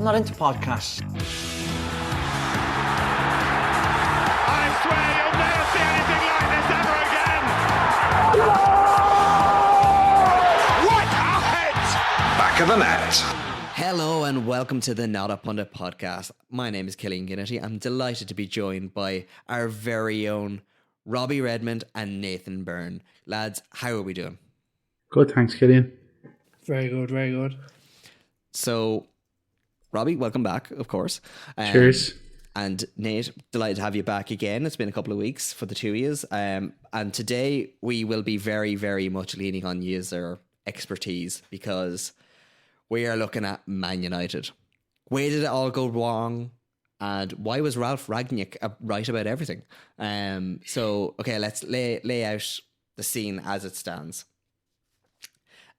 I'm not into podcasts. I swear you'll never see anything like this ever again. What a hit! Back of the net. Hello and welcome to the Not a Pundit podcast. My name is Killian Ginnity. I'm delighted to be joined by our very own Robbie Redmond and Nathan Byrne. Lads, how are we doing? Good, thanks, Killian. Very good, very good. So, Robbie, welcome back, of course. Cheers. And Nate, delighted to have you back again. It's been a couple of weeks for the two of yous. And today we will be very, very much leaning on user expertise because we are looking at Man United. Where did it all go wrong? And why was Ralph Rangnick right about everything? Okay, let's lay out the scene as it stands.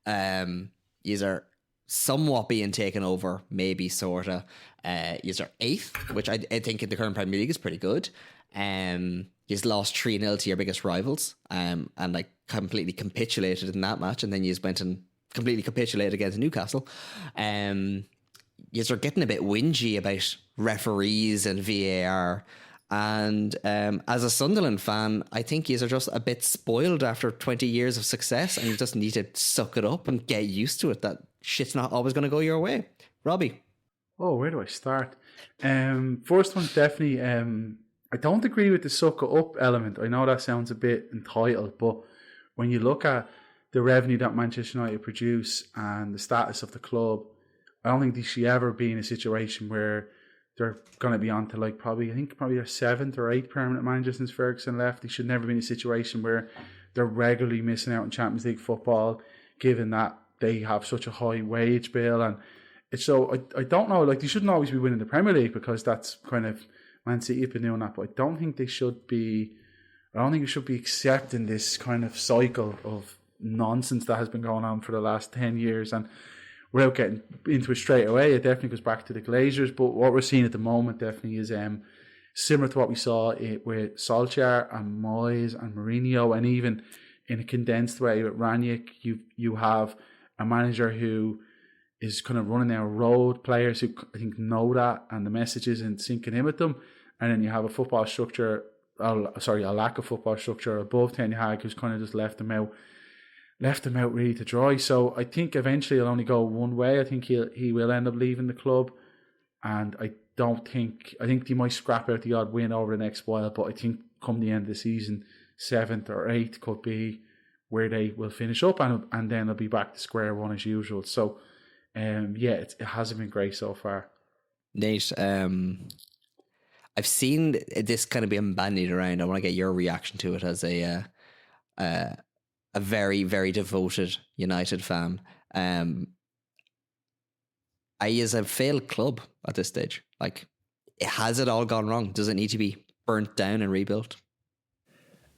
Yous are somewhat being taken over, maybe sorta. Yous are 8th, which I think in the current Premier League is pretty good. Yous lost 3-0 to your biggest rivals, and like completely capitulated in that match, and then yous went and completely capitulated against Newcastle. Yous are getting a bit whingy about referees and VAR. And as a Sunderland fan, I think yous are just a bit spoiled after 20 years of success, and you just need to suck it up and get used to it, that shit's not always going to go your way. Robbie? Oh, where do I start? First one, definitely, I don't agree with the suck it up element. I know that sounds a bit entitled, but when you look at the revenue that Manchester United produce and the status of the club, I don't think they should ever be in a situation where they're going to be on to probably their 7th or 8th permanent manager since Ferguson left. They should never be in a situation where they're regularly missing out on Champions League football, given that they have such a high wage bill. And it's so, I don't know, they shouldn't always be winning the Premier League because that's kind of Man City have been doing that. But I don't think we should be accepting this kind of cycle of nonsense that has been going on for the last 10 years. And without getting into it straight away, it definitely goes back to the Glazers. But what we're seeing at the moment definitely is similar to what we saw with Solskjaer and Moyes and Mourinho, and even in a condensed way with Rangnick. You have a manager who is kind of running down road players who I think know that, and the message isn't sinking in with them. And then you have a football structure, a lack of football structure above Ten Hag, who's kind of just left them out really to dry. So I think eventually it'll only go one way. I think he will end up leaving the club, and I think they might scrap out the odd win over the next while, but I think come the end of the season, 7th or 8th could be where they will finish up, and then they'll be back to square one as usual. So it hasn't been great so far. Nate, I've seen this kind of being bandied around. I want to get your reaction to it as a very, very devoted United fan. Is a failed club at this stage? Has it all gone wrong? Does it need to be burnt down and rebuilt?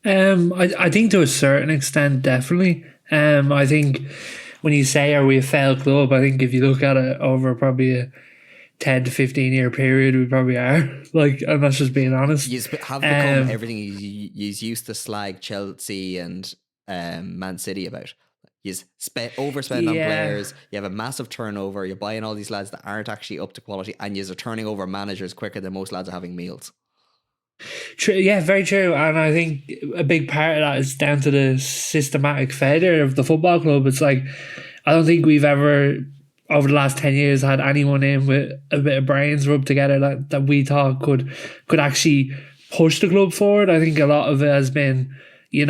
I think to a certain extent, definitely. I think when you say, are we a failed club, I think if you look at it over probably a 10 to 15 year period, we probably are. I'm not just being honest. You have become everything you used to slag Chelsea and Man City about. You overspend on players, you have a massive turnover, you're buying all these lads that aren't actually up to quality, and you're turning over managers quicker than most lads are having meals. True, yeah, very true. And I think a big part of that is down to the systematic failure of the football club. It's I don't think we've ever, over the last 10 years, had anyone in with a bit of brains rubbed together that we thought could actually push the club forward. I think a lot of it has been, your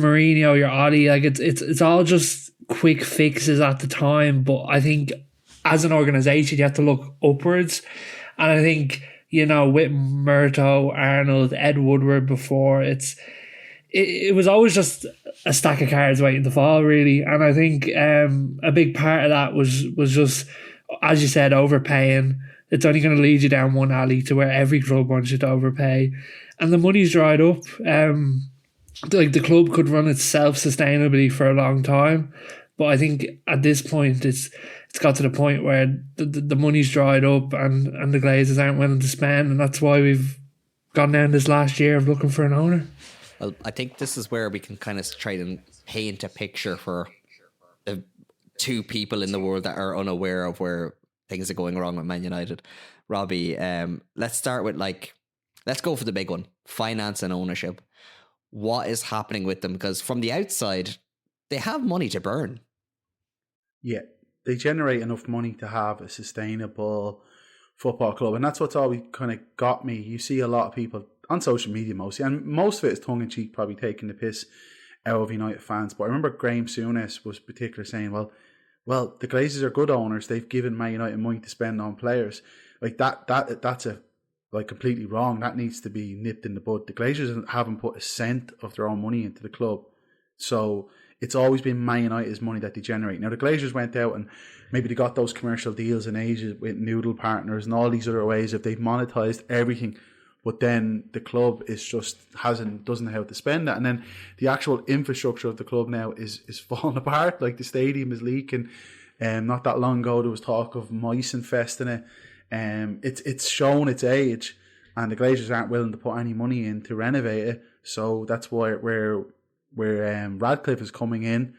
Mourinho, your Oli, it's all just quick fixes at the time. But I think as an organisation, you have to look upwards. And I think, with Murto, Arnold, Ed Woodward before, it was always just a stack of cards waiting to fall, really. And I think a big part of that was just, as you said, overpaying. It's only going to lead you down one alley to where every club wants you to overpay. And the money's dried up. The club could run itself sustainably for a long time. But I think at this point, it's got to the point where the money's dried up and the Glazers aren't willing to spend. And that's why we've gone down this last year of looking for an owner. Well, I think this is where we can kind of try and paint a picture for two people in the world that are unaware of where things are going wrong with Man United. Robbie, let's start with let's go for the big one: finance and ownership. What is happening with them? Because from the outside, they have money to burn. Yeah, they generate enough money to have a sustainable football club, and that's what's always kind of got me. You see a lot of people on social media mostly, and most of it is tongue-in-cheek, probably taking the piss out of United fans. But I remember Graham Souness was particularly saying, well, the Glazers are good owners. They've given Man United money to spend on players. Like that's completely wrong. That needs to be nipped in the bud. The Glazers haven't put a cent of their own money into the club. So it's always been Man United's money that they generate. Now, the Glazers went out and maybe they got those commercial deals in Asia with noodle partners and all these other ways if they've monetized everything. But then the club doesn't know how to spend that. And then the actual infrastructure of the club now is falling apart. Like the stadium is leaking. Not that long ago, there was talk of mice infesting it. It's shown its age, and the Glazers aren't willing to put any money in to renovate it. So that's where Radcliffe is coming in.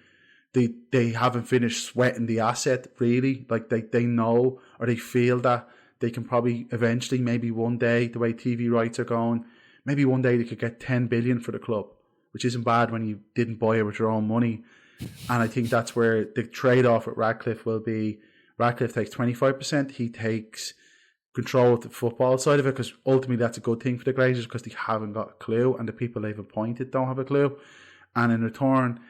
They haven't finished sweating the asset really. Like they know, or they feel that they can probably eventually, maybe one day, the way TV rights are going, maybe one day they could get 10 billion for the club, which isn't bad when you didn't buy it with your own money. And I think that's where the trade-off at Radcliffe will be. Radcliffe takes 25%. He takes control of the football side of it, because ultimately that's a good thing for the Glazers, because they haven't got a clue, and the people they've appointed don't have a clue. And in return,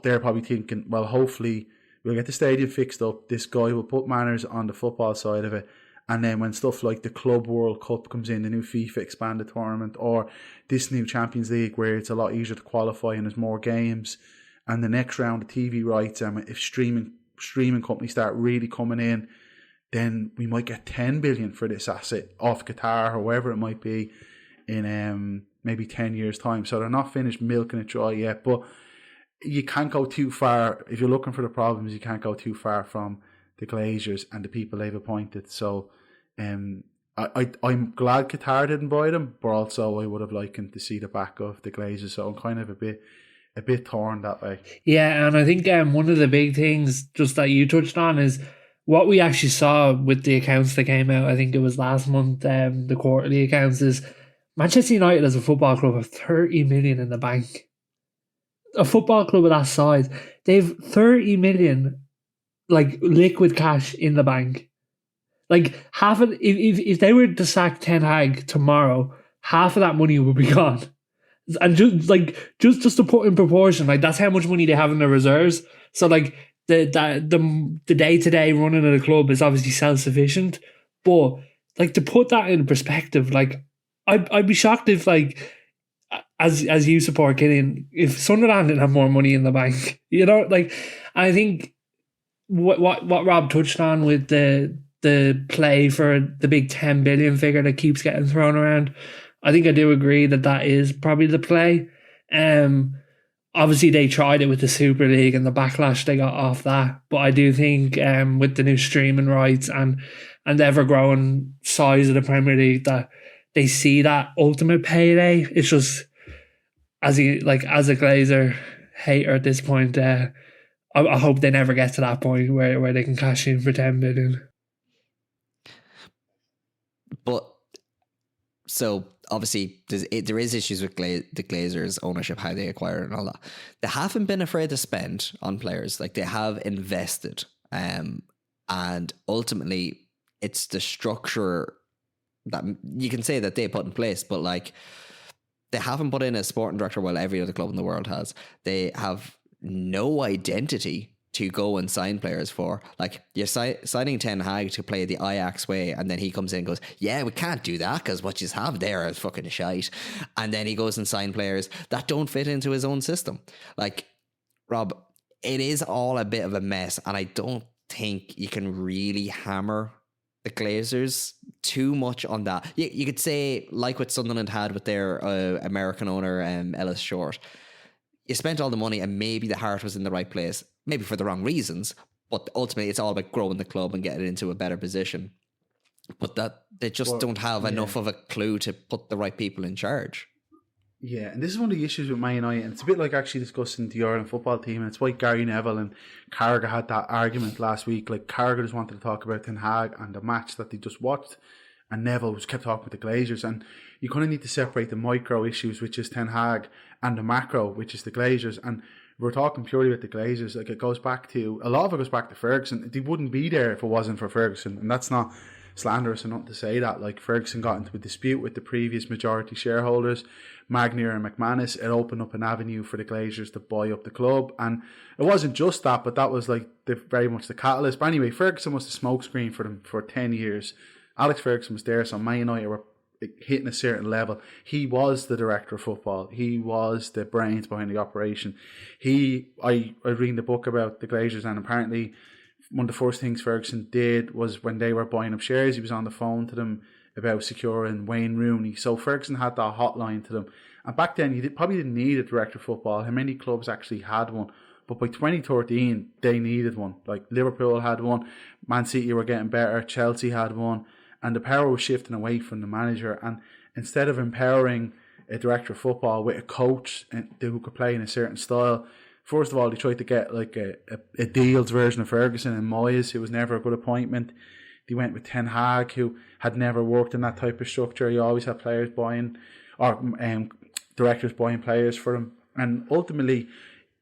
they're probably thinking, well, hopefully we'll get the stadium fixed up. This guy will put manners on the football side of it. And then when stuff like the Club World Cup comes in, the new FIFA expanded tournament, or this new Champions League where it's a lot easier to qualify and there's more games, and the next round of TV rights, if streaming companies start really coming in, then we might get 10 billion for this asset off Qatar or wherever it might be in maybe 10 years' time. So they're not finished milking it dry yet, but you can't go too far. If you're looking for the problems, you can't go too far from the Glazers and the people they've appointed. So I'm glad Qatar didn't buy them, but also I would have liked to see the back of the Glazers. So I'm kind of a bit torn that way. Yeah, and I think one of the big things just that you touched on is what we actually saw with the accounts that came out. I think it was last month, the quarterly accounts, is Manchester United as a football club have 30 million in the bank. A football club of that size, they've 30 million liquid cash in the bank. Like half of if they were to sack Ten Hag tomorrow, half of that money would be gone. And just to put in proportion, that's how much money they have in their reserves. So the day-to-day running of the club is obviously self-sufficient, but to put that in perspective, I'd be shocked if as you support Killian, if Sunderland didn't have more money in the bank. I think what Rob touched on with the play for the big 10 billion figure that keeps getting thrown around, I think I do agree that is probably the play. Obviously they tried it with the Super League and the backlash they got off that, but I do think with the new streaming rights and the ever-growing size of the Premier League, that they see that ultimate payday. It's just, as a Glazer hater at this point, I hope they never get to that point where they can cash in for 10 billion. But so obviously there is issues with the Glazers' ownership, how they acquire and all that. They haven't been afraid to spend on players. They have invested, and ultimately it's the structure that you can say that they put in place, but they haven't put in a sporting director while every other club in the world has. They have no identity to go and sign players for. You're signing Ten Hag to play the Ajax way, and then he comes in and goes, yeah, we can't do that because what you have there is fucking shite. And then he goes and sign players that don't fit into his own system. Rob, it is all a bit of a mess, and I don't think you can really hammer the Glazers too much on that. You could say, like what Sunderland had with their American owner, Ellis Short. You spent all the money and maybe the heart was in the right place, maybe for the wrong reasons, but ultimately it's all about growing the club and getting it into a better position. But that they just don't have enough of a clue to put the right people in charge. Yeah, and this is one of the issues with Man United, and it's a bit like actually discussing the Ireland football team, and it's why Gary Neville and Carragher had that argument last week. Like, Carragher just wanted to talk about Ten Hag and the match that they just watched, and Neville was kept talking about the Glazers, and you kind of need to separate the micro issues, which is Ten Hag, and the macro, which is the Glazers. And if we're talking purely about the Glazers, like, it goes back to, a lot of it goes back to Ferguson. They wouldn't be there if it wasn't for Ferguson, and that's not slanderous or nothing to say that. Like, Ferguson got into a dispute with the previous majority shareholders, Magnier and McManus. It opened up an avenue for the Glazers to buy up the club, and it wasn't just that, but that was like very much the catalyst. But anyway, Ferguson was the smokescreen for them for 10 years. Alex Ferguson was there, so Man United were hitting a certain level. He was the director of football. He was the brains behind the operation. I read the book about the Glazers, and apparently one of the first things Ferguson did was when they were buying up shares, he was on the phone to them about securing Wayne Rooney. So Ferguson had that hotline to them. And back then, you probably didn't need a director of football. How many clubs actually had one? But by 2013, they needed one. Like, Liverpool had one, Man City were getting better, Chelsea had one, and the power was shifting away from the manager. And instead of empowering a director of football with a coach who could play in a certain style, first of all, they tried to get like a Deals version of Ferguson and Moyes, who was never a good appointment. They went with Ten Hag, who had never worked in that type of structure. He always had players buying, or directors buying players for him. And ultimately,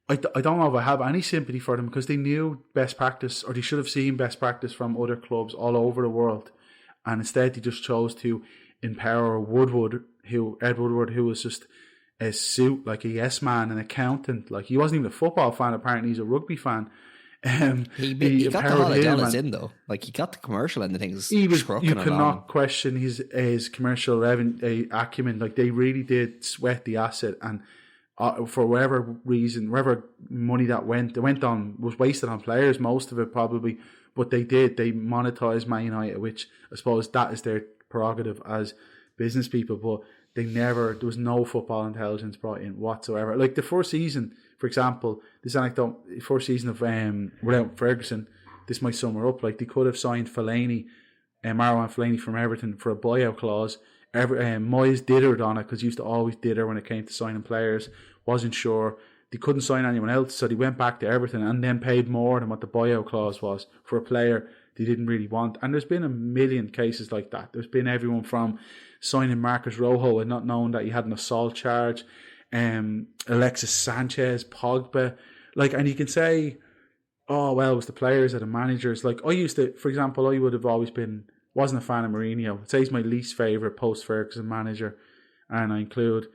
I don't know if I have any sympathy for them, because they knew best practice, or they should have seen best practice from other clubs all over the world. And instead, they just chose to empower Ed Woodward, who was just a suit, like a yes man, an accountant. Like, he wasn't even a football fan, apparently he's a rugby fan. He got the Holidays in though. Like, he got the commercial and the things. You cannot question his commercial revenue acumen. Like, they really did sweat the asset, and for whatever reason, whatever money that went on was wasted on players. Most of it probably, but they monetized Man United, which I suppose that is their prerogative as business people. But there was no football intelligence brought in whatsoever. Like, the first season, for example, this anecdote, first season of without Ferguson, this might sum her up. Like, they could have signed Fellaini, Marwan Fellaini from Everton for a buyout clause. Moyes dithered on it, because he used to always dither when it came to signing players. Wasn't sure. They couldn't sign anyone else, so they went back to Everton and then paid more than what the buyout clause was for a player they didn't really want. And there's been a million cases like that. There's been everyone from signing Marcus Rojo and not knowing that he had an assault charge, Alexis Sanchez, Pogba, like, and you can say, oh well, it was the players or the managers. Like, for example, I would have always wasn't a fan of Mourinho. I'd say he's my least favourite post-Ferguson manager, and I include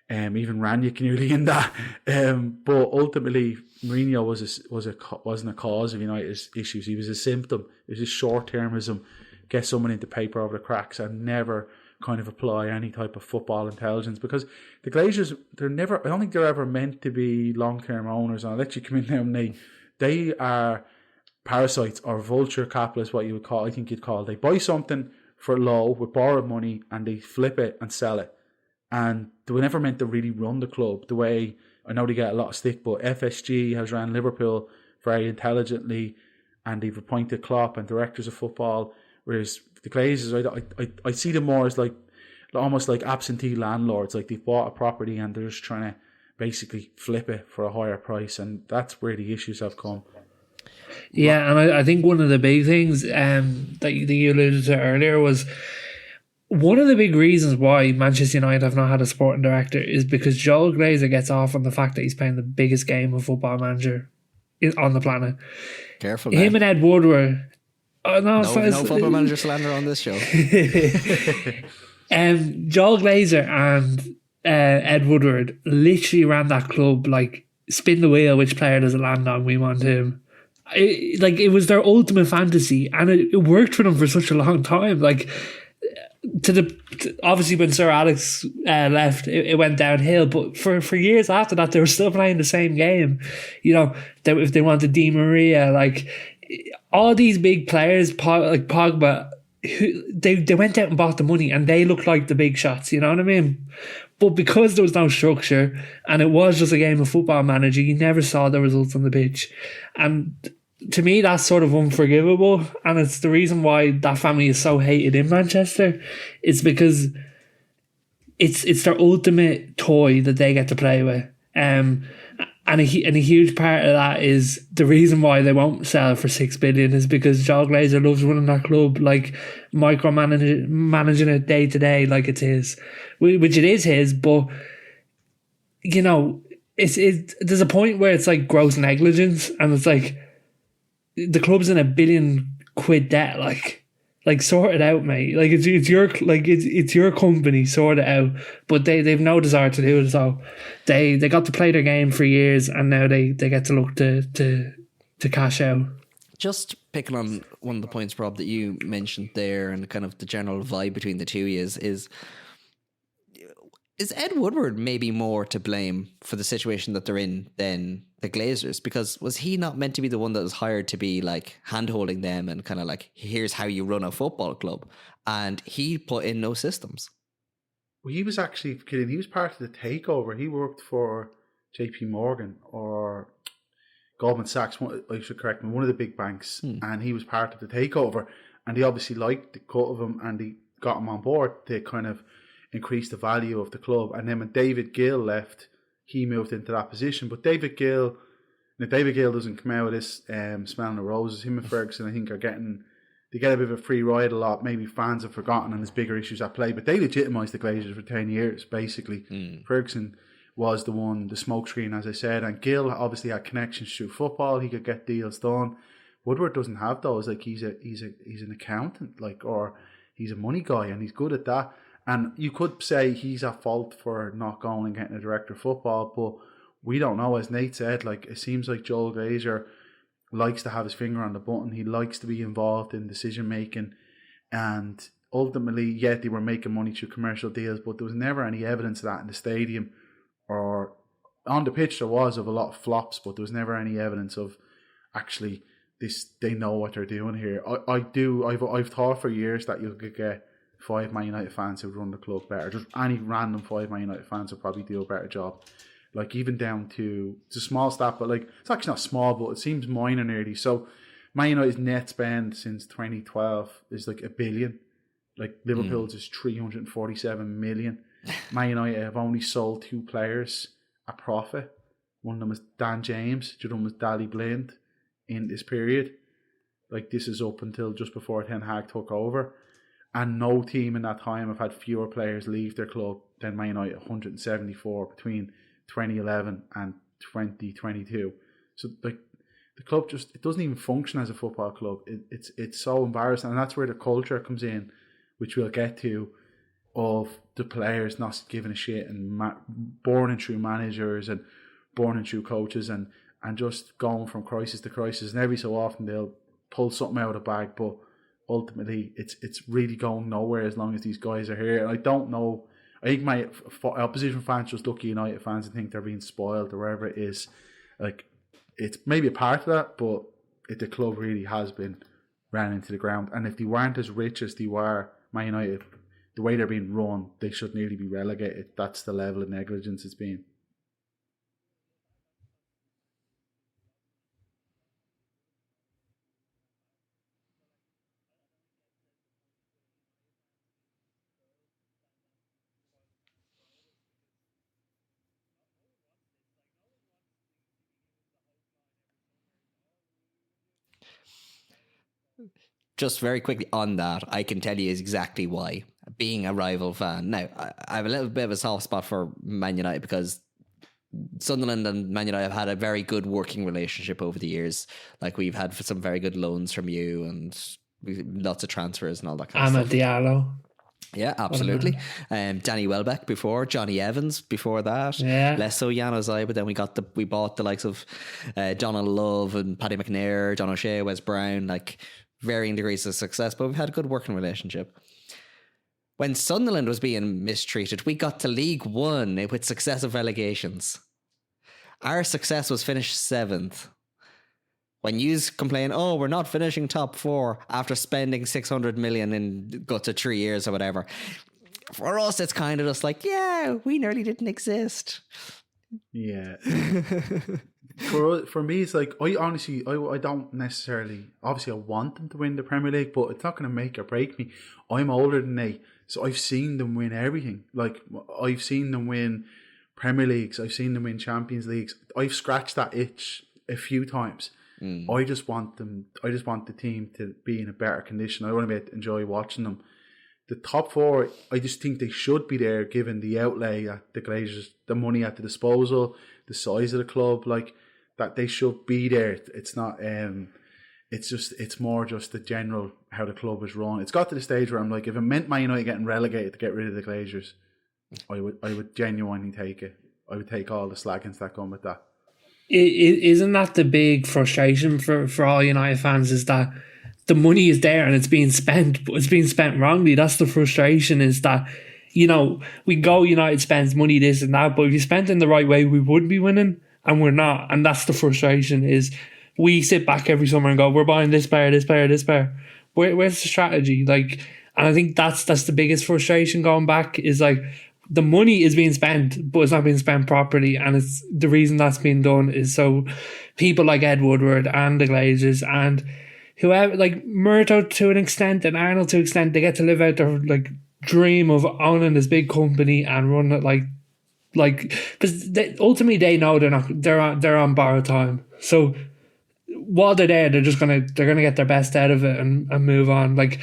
even Ranić nearly in that. But ultimately, Mourinho wasn't a cause of United's issues. He was a symptom. It was just short-termism, get someone into paper over the cracks, and never kind of apply any type of football intelligence. Because the Glazers, I don't think they're ever meant to be long-term owners. And I'll let you come in now, Nate. They are parasites, or vulture capitalists, what you would call, I think you'd call. They buy something for low with borrowed money, and they flip it and sell it. And they were never meant to really run the club the way, I know they get a lot of stick, but FSG has ran Liverpool very intelligently, and they've appointed Klopp and directors of football, whereas the Glazers, I see them more as like almost like absentee landlords. Like, they've bought a property and they're just trying to basically flip it for a higher price, and that's where the issues have come. Yeah, and I think one of the big things that you alluded to earlier was, one of the big reasons why Manchester United have not had a sporting director is because Joel Glazer gets off on the fact that he's playing the biggest game of Football Manager on the planet. Careful, him and Ed Woodward. No Football Manager slander on this show. Joel Glazer and Ed Woodward literally ran that club like, spin the wheel, which player does it land on, we want him. It was their ultimate fantasy, and it worked for them for such a long time. Like, obviously when Sir Alex left, it went downhill, but for years after that, they were still playing the same game. You know, if they wanted Di Maria, like, all these big players, like Pogba, they went out and bought the money, and they looked like the big shots, you know what I mean? But because there was no structure, and it was just a game of Football Manager, you never saw the results on the pitch. And to me, that's sort of unforgivable, and it's the reason why that family is so hated in Manchester. It's because it's their ultimate toy that they get to play with. And a huge part of that is the reason why they won't sell for $6 billion is because Joe Glazer loves running that club, like managing it day to day, like it's his, which it is his. But you know, there's a point where it's like gross negligence, and it's like the club's in $1 billion debt, like sort it out, mate. Like it's your company, sort it out. But they've no desire to do it. So they got to play their game for years, and now they get to look to cash out. Just picking on one of the points, Rob, that you mentioned there, and kind of the general vibe between the two is Ed Woodward maybe more to blame for the situation that they're in than the Glazers? Because was he not meant to be the one that was hired to be like hand-holding them and kind of like, here's how you run a football club? And he put in no systems. Well, he was actually kidding. He was part of the takeover. He worked for JP Morgan or Goldman Sachs, I should correct me, one of the big banks. And he was part of the takeover. And he obviously liked the cut of him, and he got him on board to kind of increase the value of the club. And then when David Gill left, he moved into that position. But David Gill doesn't come out of this smelling of roses. Him and Ferguson, I think, they get a bit of a free ride a lot. Maybe fans have forgotten, and there's bigger issues at play. But they legitimised the Glazers for 10 years, basically. Ferguson was the smokescreen, as I said. And Gill obviously had connections through football. He could get deals done. Woodward doesn't have those. Like, he's an accountant, like, or he's a money guy, and he's good at that. And you could say he's at fault for not going and getting a director of football, but we don't know. As Nate said, like, it seems like Joel Glazer likes to have his finger on the button. He likes to be involved in decision making, and ultimately, they were making money through commercial deals, but there was never any evidence of that in the stadium or on the pitch. There was of a lot of flops, but there was never any evidence of actually this. They know what they're doing here. I've thought for years that you could get 5 Man United fans who run the club better. Just any random 5 Man United fans will probably do a better job. Like, even down to, it's a small stat, but like, it's actually not small, but it seems minor nearly. So Man United's net spend since 2012 is like $1 billion. Like, Liverpool's is 347 million. Man United have only sold 2 players at profit. One of them is Dan James, the other one was Dali Blind in this period. Like, this is up until just before Ten Hag took over. And no team in that time have had fewer players leave their club than Man United, 174 between 2011 and 2022. So, like, the club just, it doesn't even function as a football club. It's so embarrassing, and that's where the culture comes in, which we'll get to, of the players not giving a shit and burning through managers and burning through coaches and just going from crisis to crisis. And every so often they'll pull something out of the bag, but ultimately it's really going nowhere as long as these guys are here. And I don't know, I think my opposition fans just look at United fans and think they're being spoiled or wherever it is. Like, it's maybe a part of that, but the club really has been ran into the ground. And if they weren't as rich as they were, Man United, the way they're being run, they should nearly be relegated. That's the level of negligence it's been. Just very quickly on that, I can tell you exactly why. Being a rival fan. Now, I have a little bit of a soft spot for Man United because Sunderland and Man United have had a very good working relationship over the years. Like, we've had some very good loans from you and lots of transfers and all that kind of stuff. Diallo. Yeah, absolutely. Danny Welbeck before, Johnny Evans before that. Yeah. Less so Januzaj, but then we bought the likes of Donald Love and Paddy McNair, John O'Shea, Wes Brown, like varying degrees of success, but we've had a good working relationship. When Sunderland was being mistreated, we got to League One with successive relegations. Our success was finished 7th. When you complain, oh, we're not finishing top 4 after spending 600 million in go to 3 years or whatever. For us, it's kind of just like, yeah, we nearly didn't exist. Yeah. for me, it's like I honestly I don't necessarily, obviously I want them to win the Premier League, but it's not going to make or break me. I'm older than they, so I've seen them win everything. Like I've seen them win Premier Leagues, I've seen them win Champions Leagues. I've scratched that itch a few times. I just want them. I just want the team to be in a better condition. I want to be able to enjoy watching them. The top four, I just think they should be there, given the outlay at the Glazers, the money at the disposal, the size of the club. Like that, they should be there. It's not. It's more just the general how the club is run. It's got to the stage where I'm like, if it meant Man United getting relegated to get rid of the Glazers, I would genuinely take it. I would take all the slackings that come with that. Isn't that the big frustration for all United fans, is that the money is there and it's being spent, but it's being spent wrongly? That's the frustration, is that, you know, we go, United spends money this and that, but if you spent in the right way, we would be winning, and we're not. And that's the frustration, is we sit back every summer and go, we're buying this player, this player, this player. Where's the strategy? Like, and I think that's the biggest frustration going back, is like, the money is being spent, but it's not being spent properly. And it's the reason that's being done is so people like Ed Woodward and the Glazers and whoever, like Murto to an extent and Arnold to an extent, they get to live out their like dream of owning this big company and run it like because ultimately they know they're on borrowed time. So while they're there, they're gonna get their best out of it and move on. Like,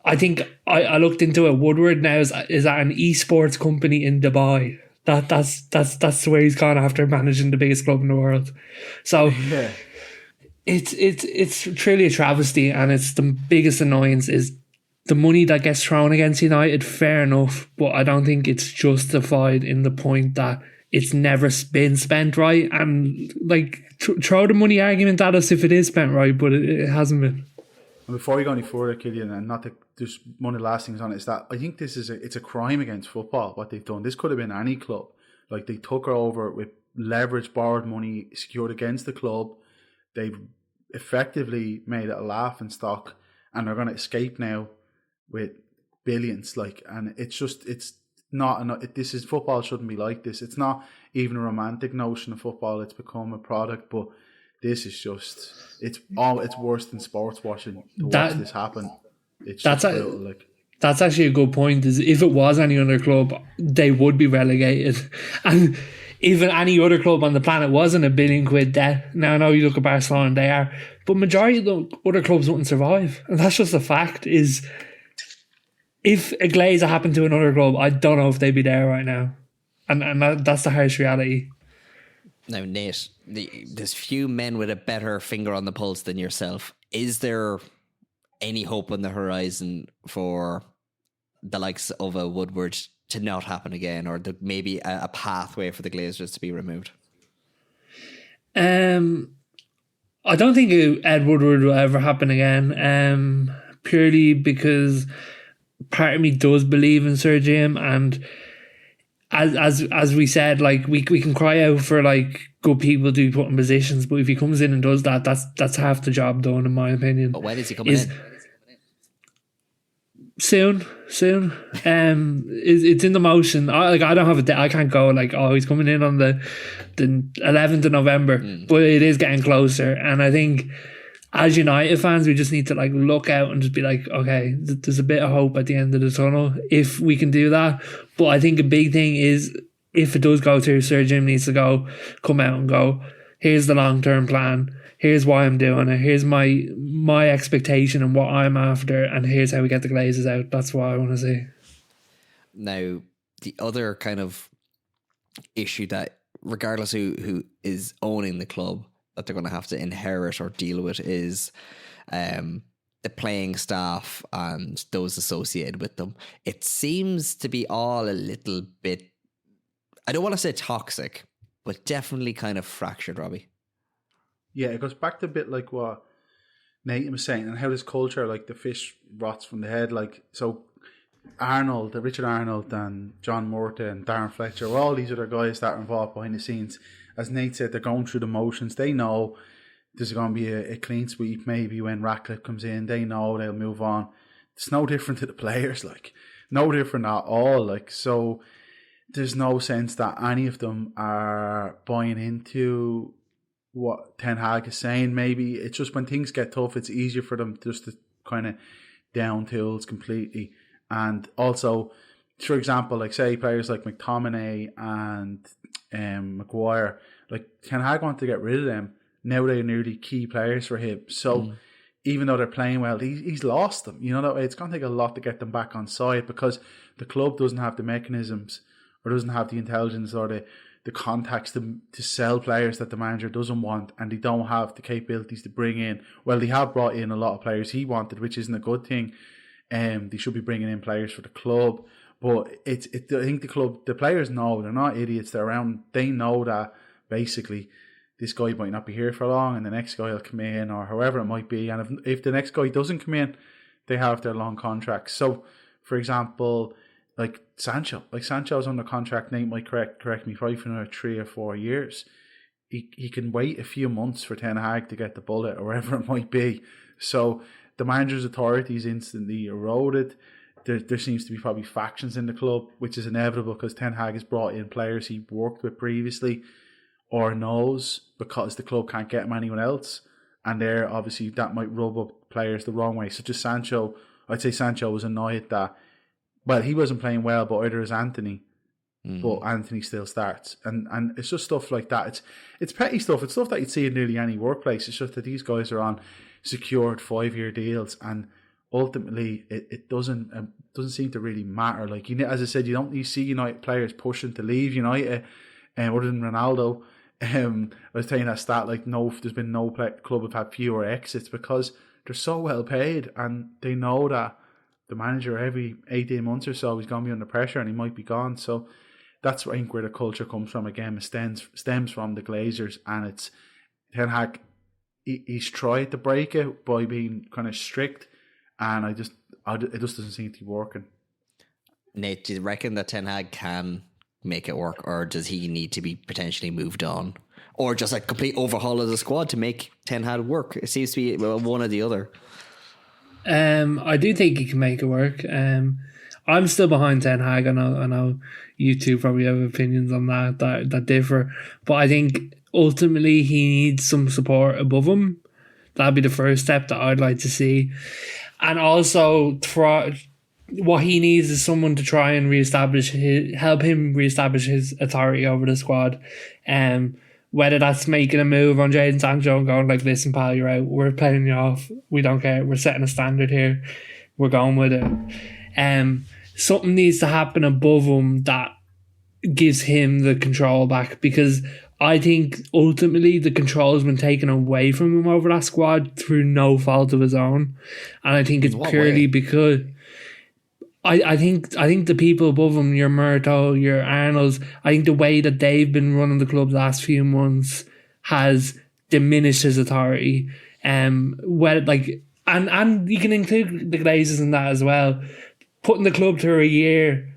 I think I looked into it. Woodward now is at an esports company in Dubai. That's the way he's gone after managing the biggest club in the world. So Yeah. it's truly a travesty, and it's the biggest annoyance is the money that gets thrown against United. Fair enough, but I don't think it's justified in the point that it's never been spent right. And like throw the money argument at us if it is spent right, but it hasn't been. And before you go any further, Killian, and not to just one of the last things on it, is that I think this is it's a crime against football, what they've done. This could have been any club. Like, they took her over with leverage, borrowed money, secured against the club. They've effectively made it a laughing stock, and they're going to escape now with billions. Like, and it's just, it's not, this is, football shouldn't be like this. It's not even a romantic notion of football. It's become a product, but this is just, it's worse than sports watching to watch this happen. It's just brutal, like. That's actually a good point. Is if it was any other club, they would be relegated. And even any other club on the planet wasn't £1 billion debt. Now I know you look at Barcelona, they are, but majority of the other clubs wouldn't survive. And that's just a fact. Is if a Glazer happened to another club, I don't know if they'd be there right now. And that's the harsh reality. Now, Nate, there's few men with a better finger on the pulse than yourself. Is there any hope on the horizon for the likes of a Woodward to not happen again, or maybe a pathway for the Glazers to be removed? I don't think Ed Woodward will ever happen again, purely because part of me does believe in Sir Jim, and as we said, like we can cry out for like good people to be put in positions, but if he comes in and does that, that's half the job done, in my opinion. But when is he coming in? Soon. It's in the motion. I don't have I can't go like, oh, he's coming in on the 11th of November, but it is getting closer. And I think as United fans, we just need to like look out and just be like, okay, there's a bit of hope at the end of the tunnel if we can do that. But I think a big thing is, if it does go through, Sir Jim needs to come out and go, here's the long-term plan. Here's why I'm doing it. Here's my expectation and what I'm after, and here's how we get the Glazers out. That's what I want to see. Now, the other kind of issue that, regardless who is owning the club, that they're going to have to inherit or deal with is the playing staff and those associated with them. It seems to be all a little bit, I don't want to say toxic, but definitely kind of fractured, Robbie. Yeah, it goes back to a bit like what Nathan was saying, and how this culture, like the fish rots from the head. Like, so Richard Arnold and John Murta and Darren Fletcher, all these other guys that are involved behind the scenes. As Nate said, they're going through the motions. They know there's going to be a clean sweep maybe when Ratcliffe comes in. They know they'll move on. It's no different to the players, like, no different at all. Like, so there's no sense that any of them are buying into what Ten Hag is saying. Maybe it's just when things get tough, it's easier for them just to kind of down tools completely. And also, for example, like say players like McTominay and Maguire, like Ten Hag wanted to get rid of them. Now they're nearly key players for him. So even though they're playing well, he's lost them. You know that way. It's going to take a lot to get them back on side because the club doesn't have the mechanisms or doesn't have the intelligence or the contacts to sell players that the manager doesn't want, and they don't have the capabilities to bring in. Well, they have brought in a lot of players he wanted, which isn't a good thing. They should be bringing in players for the club, but I think the players know, they're not idiots. They're around. They know that basically this guy might not be here for long, and the next guy will come in, or however it might be. And if the next guy doesn't come in, they have their long contracts. So, for example, like Sancho's under contract. Nate might correct me, probably for another 3 or 4 years. He can wait a few months for Ten Hag to get the bullet, or whatever it might be. So the manager's authority is instantly eroded. There seems to be probably factions in the club, which is inevitable because Ten Hag has brought in players he worked with previously or knows because the club can't get him anyone else. And there, obviously, that might rub up players the wrong way. Such as Sancho, I'd say Sancho was annoyed that, well, he wasn't playing well, but either is Anthony. But Anthony still starts. And it's just stuff like that. It's petty stuff. It's stuff that you'd see in nearly any workplace. It's just that these guys are on secured 5-year deals, and ultimately it doesn't seem to really matter. Like, as I said, you see United players pushing to leave United, other than Ronaldo. I was telling that stat, like, there's been no club have had fewer exits because they're so well paid, and they know that the manager every 18 months or so is going to be under pressure and he might be gone. So that's, I think, where the culture comes from. Again, it stems from the Glazers, and it's Ten Hag. He's tried to break it by being kind of strict, and it just doesn't seem to be working. Nate, do you reckon that Ten Hag can make it work, or does he need to be potentially moved on, or just like complete overhaul of the squad to make Ten Hag work? It seems to be one or the other. I do think he can make it work. I'm still behind Ten Hag. I know you two probably have opinions on that differ, but I think ultimately he needs some support above him. That'd be the first step that I'd like to see, and also what he needs is someone to try and help him reestablish his authority over the squad. Whether that's making a move on Jadon Sancho and going like, listen, pal, you're out. We're playing you off. We don't care. We're setting a standard here. We're going with it. Something needs to happen above him that gives him the control back, because I think ultimately the control has been taken away from him over that squad through no fault of his own. And I think it's purely because I think the people above him, your Murto, your Arnolds, I think the way that they've been running the club the last few months has diminished his authority. And you can include the Glazers in that as well. Putting the club through a year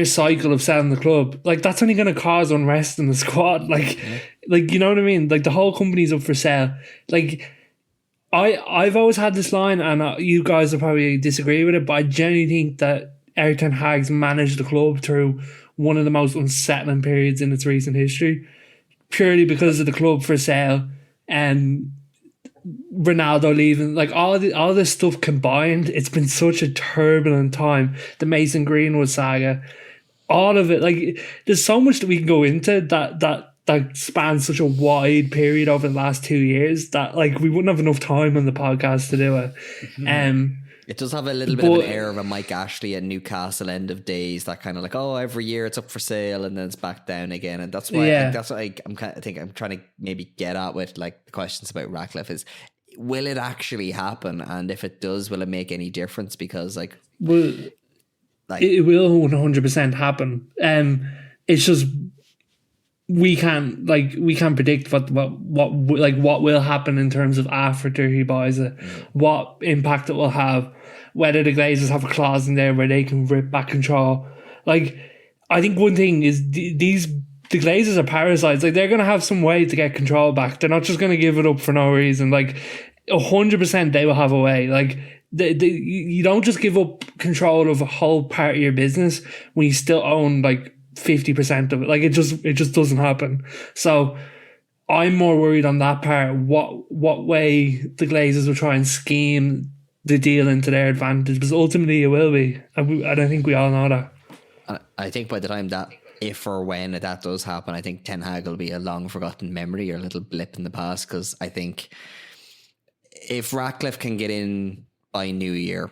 cycle of selling the club, like, that's only going to cause unrest in the squad. Like, you know what I mean? Like, the whole company's up for sale. Like, I've always had this line, and you guys will probably disagree with it, but I genuinely think that Erik ten Hag's managed the club through one of the most unsettling periods in its recent history, purely because of the club for sale and Ronaldo leaving. Like, all this stuff combined, it's been such a turbulent time. The Mason Greenwood saga, all of it. Like, there's so much that we can go into that spans such a wide period over the last 2 years that, like, we wouldn't have enough time on the podcast to do it. It does have a little bit of an air of a Mike Ashley at Newcastle end of days, that kind of like, oh, every year it's up for sale and then it's back down again. And that's why I think I'm trying to maybe get at with, like, the questions about Ratcliffe is, will it actually happen? And if it does, will it make any difference? Because it will 100% happen. It's just, we can't predict what will happen in terms of after he buys it, what impact it will have, whether the Glazers have a clause in there where they can rip back control. Like, I think one thing is the Glazers are parasites. Like, they're going to have some way to get control back. They're not just going to give it up for no reason. Like, 100% they will have a way. Like, you don't just give up control of a whole part of your business when you still own, like, 50% of it. Like it just doesn't happen. So I'm more worried on that part. What way the Glazers will try and scheme the deal into their advantage, because ultimately it will be, and I think we all know that. I think by the time that, if or when that does happen, I think Ten Hag will be a long forgotten memory or a little blip in the past, because I think if Ratcliffe can get in by New Year,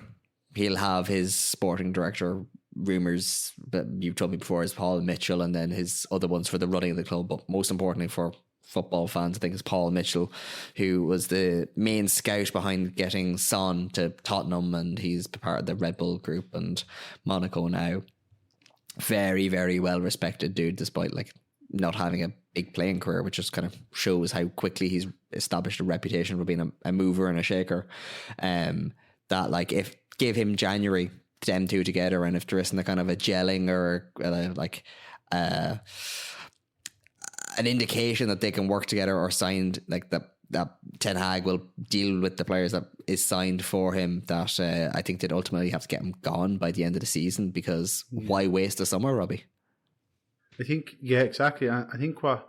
he'll have his sporting director rumours that you told me before is Paul Mitchell, and then his other ones for the running of the club, but most importantly for football fans, I think, is Paul Mitchell, who was the main scout behind getting Son to Tottenham, and he's part of the Red Bull group and Monaco now. Very, very well respected dude, despite like not having a big playing career, which just kind of shows how quickly he's established a reputation for being a mover and a shaker. That like if give him January, them two together, and if there isn't a kind of a gelling or an indication that they can work together or signed, like that Ten Hag will deal with the players that is signed for him, that I think they'd ultimately have to get him gone by the end of the season, because why waste the summer, Robbie? I think, yeah, exactly. I think what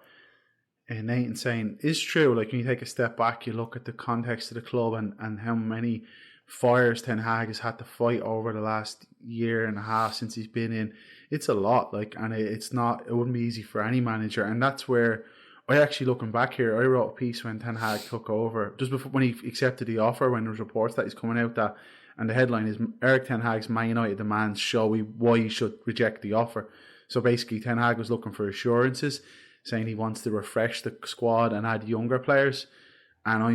Nathan's saying is true. Like when you take a step back, you look at the context of the club and how many fires Ten Hag has had to fight over the last year and a half since he's been in. It's a lot, like, and it wouldn't be easy for any manager. And that's where I actually, looking back here, I wrote a piece when Ten Hag took over, just before when he accepted the offer, when there was reports that he's coming out, that, and the headline is Eric Ten Hag's Man United demands show why he should reject the offer. So basically Ten Hag was looking for assurances, saying he wants to refresh the squad and add younger players. And I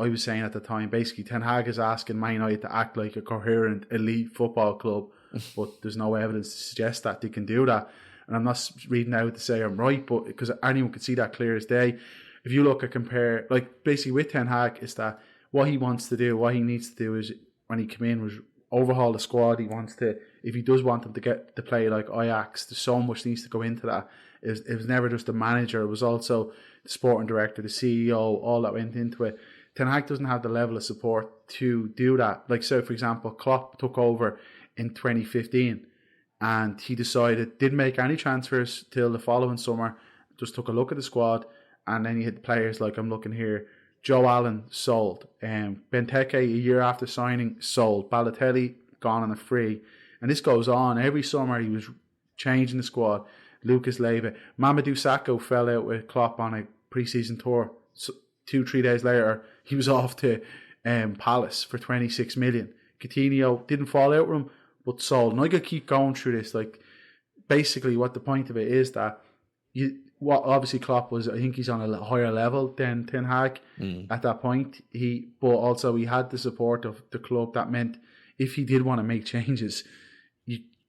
was saying at the time, basically Ten Hag is asking Man United to act like a coherent elite football club, but there's no evidence to suggest that they can do that. And I'm not reading out to say I'm right, but because anyone could see that clear as day. If you look at compare, like basically with Ten Hag, is that what he wants to do, what he needs to do is when he came in was overhaul the squad. He wants to, if he does want them to get to play like Ajax, there's so much needs to go into that. It was never just the manager, it was also the sporting director, the CEO, all that went into it. Ten Hag doesn't have the level of support to do that. Like, so for example, Klopp took over in 2015 and he decided, didn't make any transfers till the following summer, just took a look at the squad, and then he had players like, I'm looking here, Joe Allen sold, Benteke a year after signing sold, Balotelli gone on a free, and this goes on. Every summer he was changing the squad. Lucas Leiva, Mamadou Sakho fell out with Klopp on a pre-season tour. So 2-3 days later, he was off to Palace for 26 million. Coutinho didn't fall out with him, but sold. And I could keep going through this. Like, basically, what the point of it is that obviously Klopp was, I think he's on a higher level than Ten Hag at that point. But also he had the support of the club. That meant if he did want to make changes,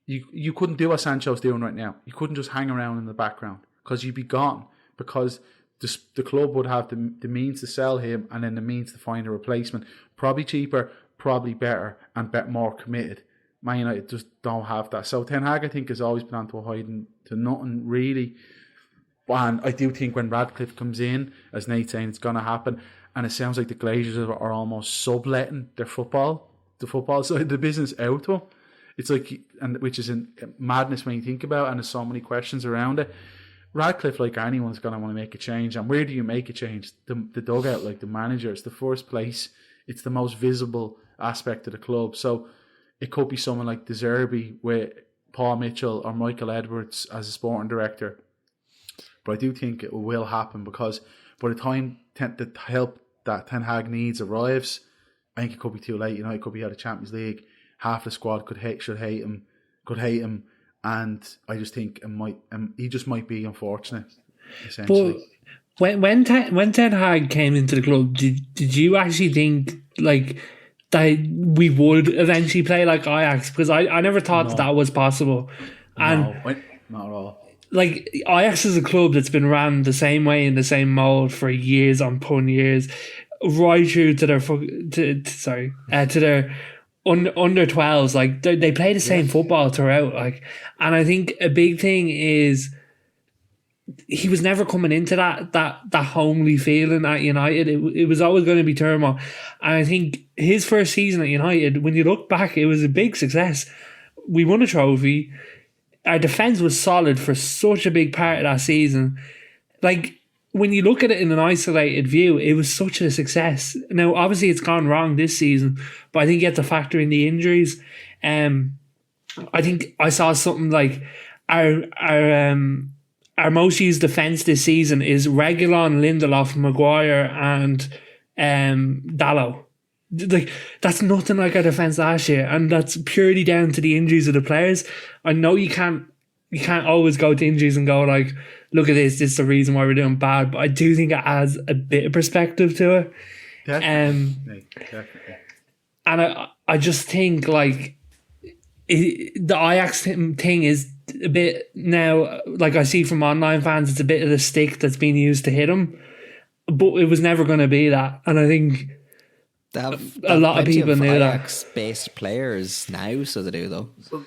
you couldn't do what Sancho's doing right now. You couldn't just hang around in the background, because you'd be gone, because the club would have the means to sell him and then the means to find a replacement. Probably cheaper, probably better, and more committed. Man United just don't have that. So Ten Hag, I think, has always been onto a hiding to nothing really. And I do think when Radcliffe comes in, as Nate's saying, it's going to happen. And it sounds like the Glazers are almost subletting the football side of the business out to him. It's like, and which is a madness when you think about it, and there's so many questions around it. Radcliffe, like anyone's going to want to make a change. And where do you make a change? The dugout, like the manager, it's the first place. It's the most visible aspect of the club. So it could be someone like De Zerbi with Paul Mitchell or Michael Edwards as a sporting director. But I do think it will happen, because by the time the help that Ten Hag needs arrives, I think it could be too late. It could be out of Champions League. Half the squad should hate him, and I just think he just might be unfortunate, essentially. But when Ten Hag came into the club, did you actually think like that we would eventually play like Ajax? Because I never thought that was possible. And no, not at all. Like, Ajax is a club that's been ran the same way in the same mould for years upon years, right through to their to their under 12s. Like, they play the same football throughout. Like, and I think a big thing is he was never coming into that homely feeling at United. It was always going to be turmoil. And I think his first season at United, when you look back, it was a big success. We won a trophy. our defence was solid for such a big part of that season. Like, when you look at it in an isolated view, it was such a success. Now, obviously, it's gone wrong this season, but I think you have to factor in the injuries. I think I saw something like our most used defence this season is Reguilon, Lindelof, Maguire, and Dallo. Like, that's nothing like our defence last year, and that's purely down to the injuries of the players. I know you can't always go to injuries and go like, look at this is the reason why we're doing bad, but I do think it adds a bit of perspective to it. Definitely. And I just think like the Ajax thing is a bit now, like I see from online fans, it's a bit of the stick that's being used to hit them, but it was never going to be that. And I think a lot of people knew that. Ajax-based players now, so they do though. Well,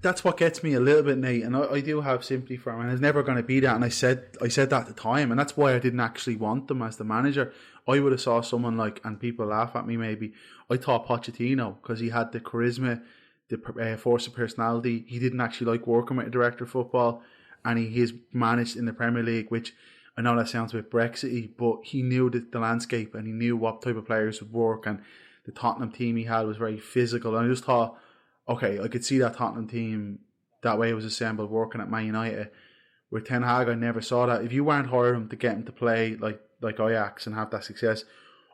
that's what gets me a little bit, Nate, and I do have sympathy for him, and it's never going to be that. And I said that at the time, and that's why I didn't actually want them as the manager. I would have saw someone like, and people laugh at me maybe, I thought Pochettino, because he had the charisma, the force of personality. He didn't actually like working with a director of football, and he is managed in the Premier League, which I know that sounds a bit Brexity, but he knew the landscape, and he knew what type of players would work, and the Tottenham team he had was very physical. And I just thought, okay, I could see that Tottenham team, that way it was assembled, working at Man United. With Ten Hag, I never saw that. If you weren't hiring him to get him to play like Ajax and have that success,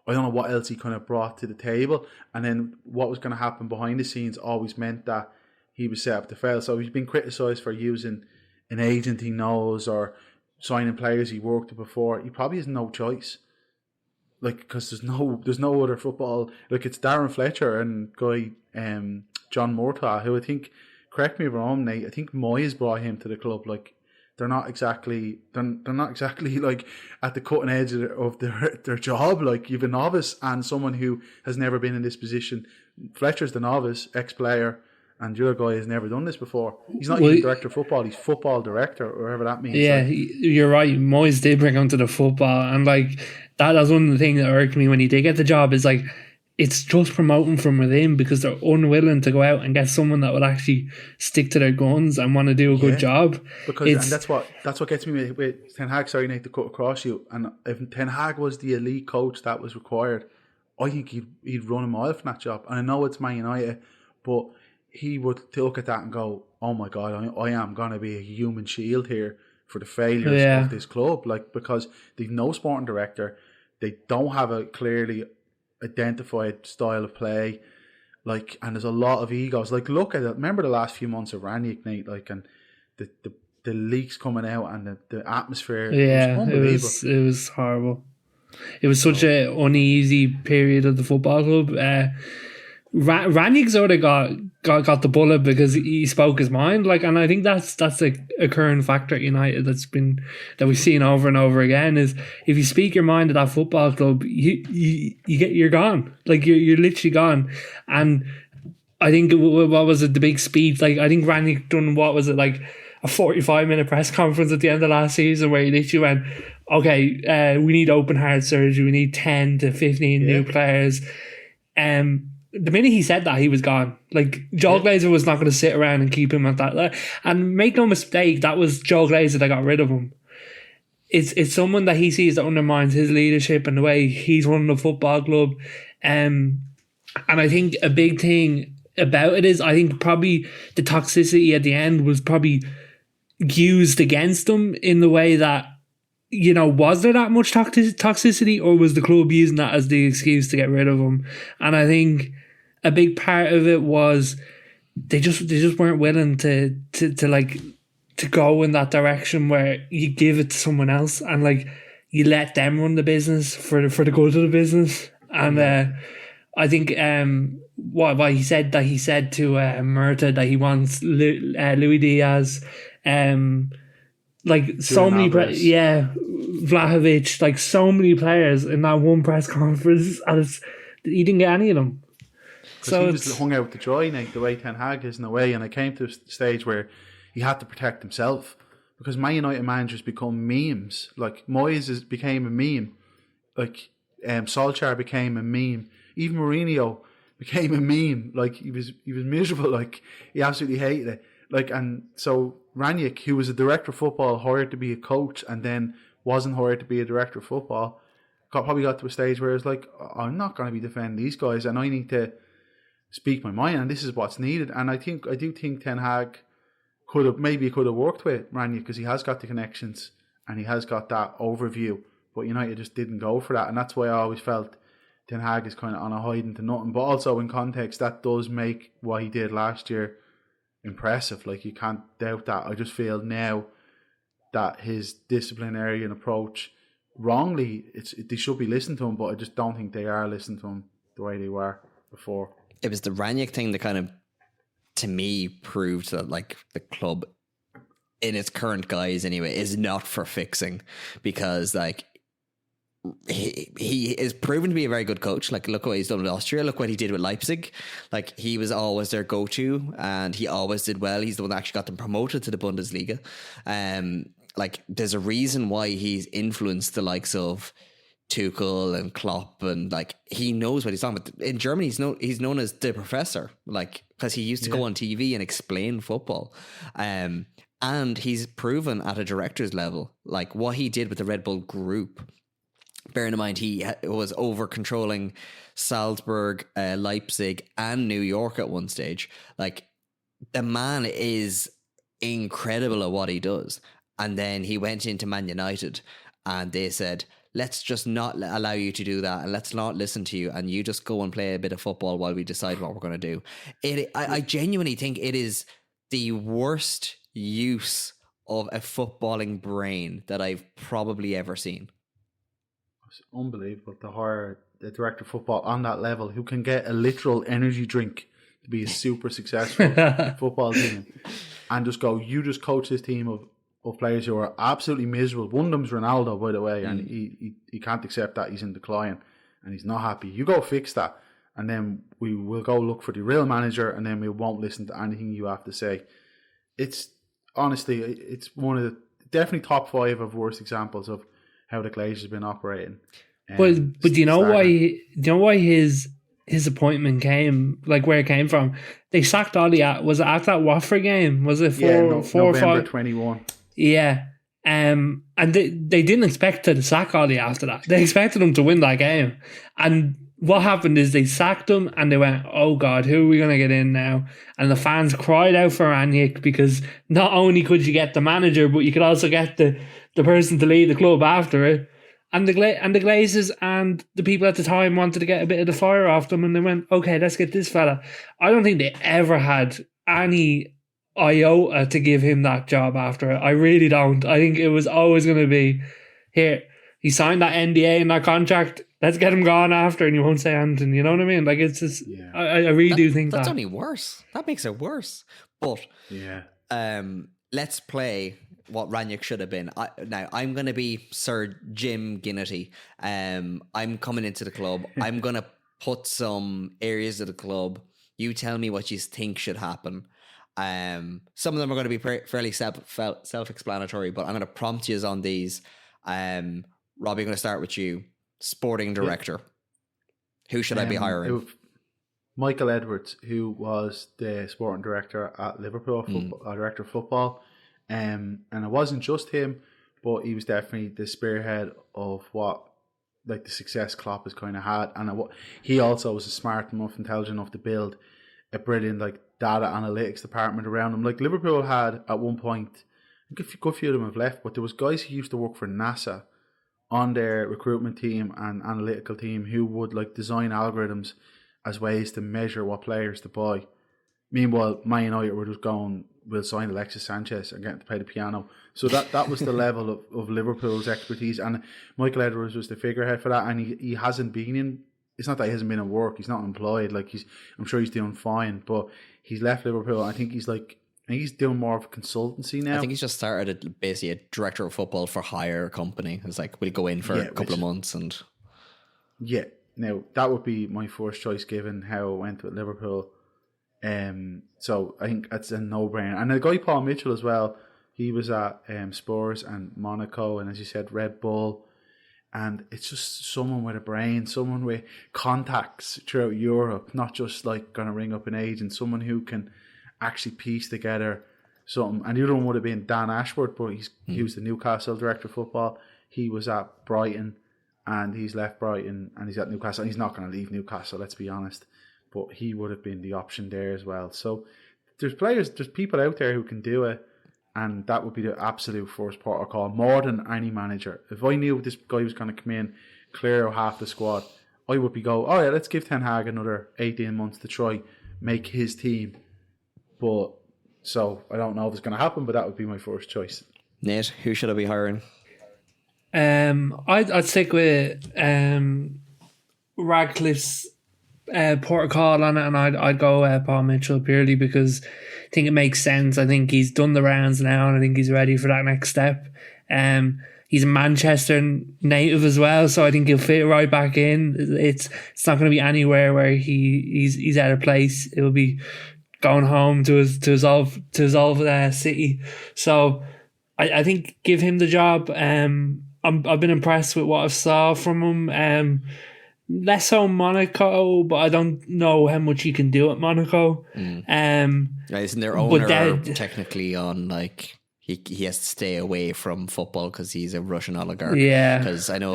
I don't know what else he kind of brought to the table. And then what was going to happen behind the scenes always meant that he was set up to fail. So he's been criticised for using an agent he knows or signing players he worked with before. He probably has no choice. Like, because there's no other football. Like, it's Darren Fletcher and guy John Murtaugh, who I think, correct me if I'm wrong, Nate, I think Moyes brought him to the club. Like, they're not exactly like at the cutting edge of their job. Like, you've a novice and someone who has never been in this position. Fletcher's the novice, ex-player, and the other guy has never done this before. He's not even director of football, he's football director, or whatever that means. Yeah, like, you're right. Moyes did bring him to the football, and like that's one of the things that irked me when he did get the job, is like, it's just promoting from within, because they're unwilling to go out and get someone that would actually stick to their guns and want to do a good job. Because and that's what gets me with Ten Hag. Sorry, Nate, to cut across you. And if Ten Hag was the elite coach that was required, I think he'd run a mile from that job. And I know it's Man United, but he would look at that and go, "Oh my God, I am going to be a human shield here for the failures of this club." Like, because they've no sporting director, they don't have a clearly identified style of play, like, and there's a lot of egos. Like, look at it. Remember the last few months of Ranić, Nate, like, and the leaks coming out and the atmosphere. Yeah, it was unbelievable. It was horrible. It was such an uneasy period of the football club. Ranić sort of got the bullet because he spoke his mind, like, and I think that's a current factor at United that we've seen over and over again, is if you speak your mind at that football club, you're gone, like you're literally gone. And I think what was it, the big speech? Like, I think Ranić done, what was it, like a 45-minute press conference at the end of last season where he literally went, okay, we need open heart surgery, we need 10 to 15 new players. The minute he said that, he was gone. Like, Joe Glazer was not going to sit around and keep him at that. And make no mistake, that was Joe Glazer that got rid of him. It's someone that he sees that undermines his leadership and the way he's running the football club. And I think a big thing about it is, I think probably the toxicity at the end was probably used against him in the way that, you know, was there that much toxicity, or was the club using that as the excuse to get rid of him? And I think a big part of it was they just weren't willing to go in that direction where you give it to someone else and like you let them run the business for the good of the business. And I think what he said to Murta that he wants Luis Diaz, like so many Vlahovic, like so many players in that one press conference, and he didn't get any of them. So he was hung out with the joy, Nate, the way Ten Hag is in a way, and it came to a stage where he had to protect himself, because Man United managers become memes. Like, Moyes became a meme, like Solskjaer became a meme, even Mourinho became a meme. Like, he was miserable, like he absolutely hated it. And so Ranić, who was a director of football, hired to be a coach, and then wasn't hired to be a director of football, probably got to a stage where it's like, I'm not going to be defending these guys, and I need to speak my mind, and this is what's needed. And I do think Ten Hag could have worked with Ranić because he has got the connections and he has got that overview, but United just didn't go for that, and that's why I always felt Ten Hag is kind of on a hiding to nothing. But also in context, that does make what he did last year impressive. Like, you can't doubt that. I just feel now that his disciplinarian approach, wrongly, they should be listening to him, but I just don't think they are listening to him the way they were before. It was the Ranić thing that kind of, to me, proved that like the club in its current guise anyway is not for fixing, because like he is proven to be a very good coach. Like, look what he's done with Austria, look what he did with Leipzig. Like, he was always their go-to and he always did well. He's the one that actually got them promoted to the Bundesliga. Like, there's a reason why he's influenced the likes of Tuchel and Klopp, and like, he knows what he's on. But in Germany, he's known as the professor, like, because he used to go on TV and explain football. And he's proven at a director's level, like what he did with the Red Bull Group. Bearing in mind, he was over controlling Salzburg, Leipzig, and New York at one stage. Like, the man is incredible at what he does. And then he went into Man United and they said, let's just not allow you to do that, and let's not listen to you, and you just go and play a bit of football while we decide what we're going to do. I genuinely think it is the worst use of a footballing brain that I've probably ever seen. It's unbelievable to hire the director of football on that level who can get a literal energy drink to be a super successful football team, and just go, you just coach this team of players who are absolutely miserable. One of them's Ronaldo, by the way, and he can't accept that. He's in decline and he's not happy. You go fix that, and then we will go look for the real manager, and then we won't listen to anything you have to say. It's honestly, it's one of the definitely top 5 of worst examples of how the Glazers have been operating. But do you know why? Do you know why his appointment came? Like, where it came from? They sacked Ollie was it at that Watford game? Was it four or November 5? 21? Yeah. And they didn't expect to sack Ollie after that. They expected him to win that game. And what happened is they sacked him and they went, oh God, who are we going to get in now? And the fans cried out for Ranić, because not only could you get the manager, but you could also get the person to lead the club after it. And the Glazers and the people at the time wanted to get a bit of the fire off them, and they went, okay, let's get this fella. I don't think they ever had any iota to give him that job after it. I really don't. I think it was always going to be, here, he signed that NDA and that contract, let's get him gone after, and you won't say anything. You know what I mean? Like, it's just, I really do think that's only worse. That makes it worse. But let's play what Ranić should have been. Now, I'm going to be Sir Jim Ginnity. I'm coming into the club. I'm going to put some areas of the club. You tell me what you think should happen. Some of them are going to be fairly self-explanatory, but I'm going to prompt you on these. Robbie, I'm going to start with you. Sporting director. Who should I be hiring? Michael Edwards, who was the sporting director at Liverpool, director of football. And it wasn't just him, but he was definitely the spearhead of what, like, the success Klopp has kind of had. And he also was smart enough, intelligent enough to build a brilliant, like, data analytics department around him. Like, Liverpool had at one point, I think a good few of them have left, but there was guys who used to work for NASA on their recruitment team and analytical team who would, like, design algorithms as ways to measure what players to buy. Meanwhile, Man United were just going, we'll sign Alexis Sanchez and get him to play the piano. So that was the level of Liverpool's expertise. And Michael Edwards was the figurehead for that. And he hasn't been in, it's not that he hasn't been in work, he's not employed. Like, I'm sure he's doing fine, but he's left Liverpool. I think he's doing more of a consultancy now. I think he's just started basically a director of football for hire company. It's like, we'll go in for a couple of months and... Yeah. Now, that would be my first choice given how it went with Liverpool. So I think that's a no-brainer. And the guy Paul Mitchell as well, he was at Spurs and Monaco, and as you said, Red Bull. And it's just someone with a brain, someone with contacts throughout Europe, not just like going to ring up an agent, someone who can actually piece together something. And the other one would have been Dan Ashworth, but he was the Newcastle director of football. He was at Brighton, and he's left Brighton, and he's at Newcastle. And he's not going to leave Newcastle, let's be honest. But he would have been the option there as well. So there's people out there who can do it, and that would be the absolute first port of call, more than any manager. If I knew this guy was going to come in, clear out half the squad, I would be oh yeah, let's give Ten Hag another 18 months to try make his team. But so I don't know if it's going to happen, but that would be my first choice. Nate, who should I be hiring? I'd stick with Radcliffe's port of call on it, and I'd go Paul Mitchell purely because I think it makes sense. I think he's done the rounds now, and I think he's ready for that next step. He's a Manchester native as well, so I think he'll fit right back in. It's not going to be anywhere where he's out of place. It will be going home to his old city. So I think give him the job. I've been impressed with what I saw from him. Less so Monaco, but I don't know how much he can do at Monaco. Isn't their owner technically on like he has to stay away from football because he's a Russian oligarch? Yeah, because I know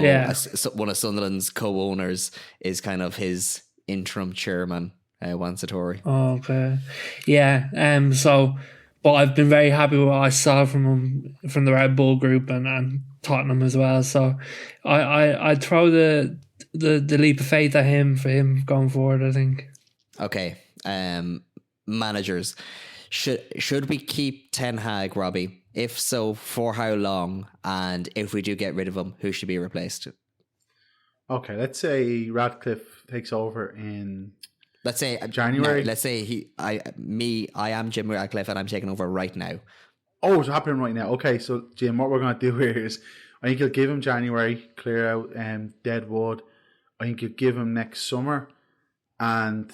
one of Sunderland's co-owners is kind of his interim chairman, Juan Sartori. Okay, yeah. So, but I've been very happy with what I saw from him from the Red Bull group and Tottenham as well. So, I'd throw the leap of faith at him for him going forward, I think. Okay. Managers. Should we keep Ten Hag, Robbie? If so, for how long? And if we do get rid of him, who should be replaced? Okay, let's say Radcliffe takes over in let's say January. Let's say I am Jim Radcliffe and I'm taking over right now. Oh, it's happening right now. Okay, so Jim, what we're going to do here is I think you'll give him January, clear out dead wood. I think you'll give him next summer, and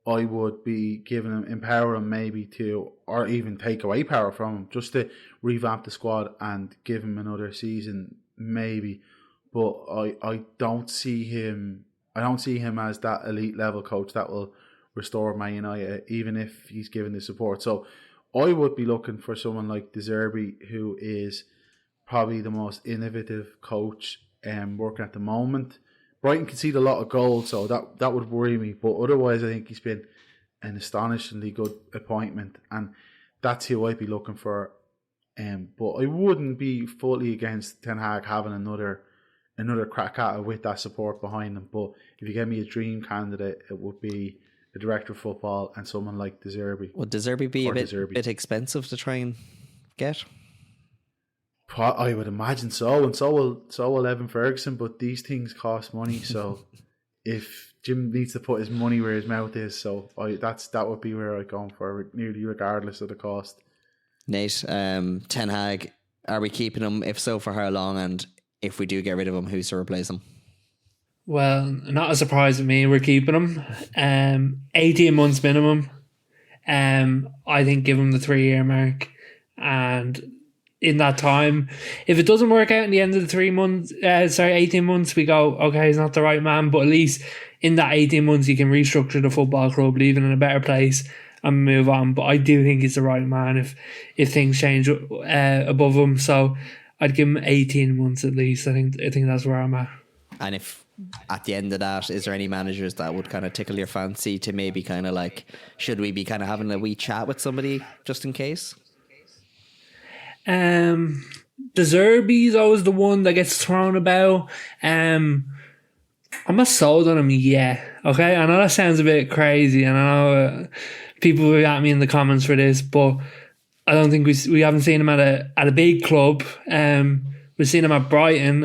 I would be giving him, empower him maybe to, or even take away power from him, just to revamp the squad and give him another season, maybe. But I don't see him. I don't see him as that elite level coach that will restore Man United, even if he's given the support. So I would be looking for someone like De Zerbi, who is probably the most innovative coach working at the moment. Brighton conceded a lot of goals, so that would worry me. But otherwise, I think he's been an astonishingly good appointment, and that's who I'd be looking for. But I wouldn't be fully against Ten Hag having another crack at it with that support behind him. But if you give me a dream candidate, it would be a director of football and someone like De Zerbi. Would De Zerbi be a bit expensive to try and get? I would imagine so, and so will Evan Ferguson. But these things cost money, so if Jim needs to put his money where his mouth is, so that would be where I'd go for, nearly regardless of the cost. Nate, Ten Hag, are we keeping him? If so, for how long? And if we do get rid of him, who's to replace him? Well, not a surprise to me. We're keeping him. 18 months minimum. I think give him the 3-year mark, and in that time, if it doesn't work out in the end of the 18 months, we go, okay, he's not the right man, but at least in that 18 months you can restructure the football club, leave it in a better place and move on. But I do think he's the right man if things change above him. So I'd give him 18 months at least. I think that's where I'm at. And if at the end of that, is there any managers that would kind of tickle your fancy to maybe kind of like, should we be kind of having a wee chat with somebody just in case? De Zerbi's always the one that gets thrown about. I'm not sold on him yet. Okay, I know that sounds a bit crazy, and I know people will at me in the comments for this, but I don't think we haven't seen him at a big club. We've seen him at Brighton.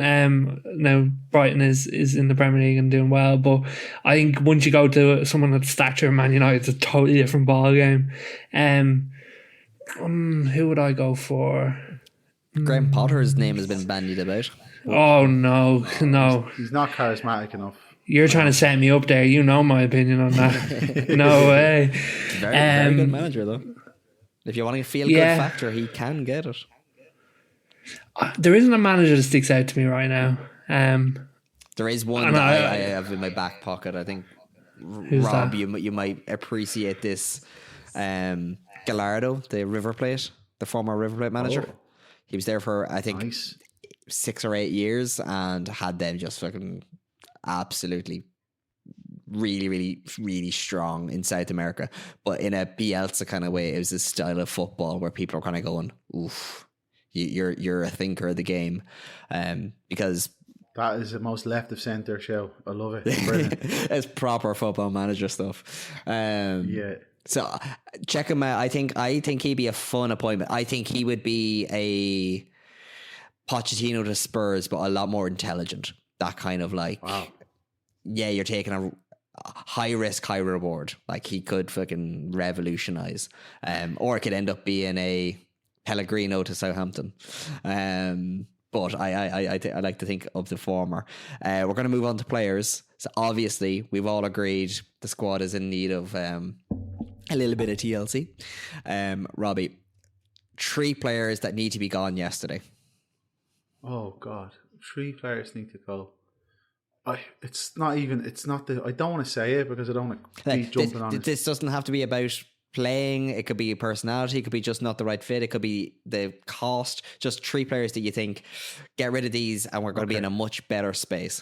Now Brighton is in the Premier League and doing well, but I think once you go to someone of stature, Man United, it's a totally different ball game. Who would I go for? Graham Potter's name has been bandied about. Oh no. He's not charismatic enough. You're trying to set me up there. You know my opinion on that. No way. Very good manager though. If you want to feel good factor, he can get it. There isn't a manager that sticks out to me right now. There is one that I have in my back pocket. I think Rob, you might appreciate this. Gallardo, the River Plate. the former River Plate manager. Oh. He was there for, I think, Nice. 6 or 8 years and had them just fucking absolutely really, really, really strong in South America. But in a Bielsa kind of way, it was this style of football where people are kind of going, oof, you're a thinker of the game. Because That is the most left of centre show. I love it. Brilliant. it's proper football manager stuff. Yeah. So check him out. I think he'd be a fun appointment. I think he would be a Pochettino to Spurs, but a lot more intelligent. That kind of like, Wow. yeah, you're taking a high risk, high reward. Like he could fucking revolutionize, or it could end up being a Pellegrino to Southampton. But I like to think of the former. We're going to move on to players. So obviously, we've all agreed the squad is in need of a little bit of TLC. Robbie, 3 players that need to be gone yesterday. Oh God, 3 players need to go. I don't want to say it because I don't want to be jumping on it. This doesn't have to be about playing. It could be a personality. It could be just not the right fit. It could be the cost. Just 3 players that you think, get rid of these and we're going to be in a much better space.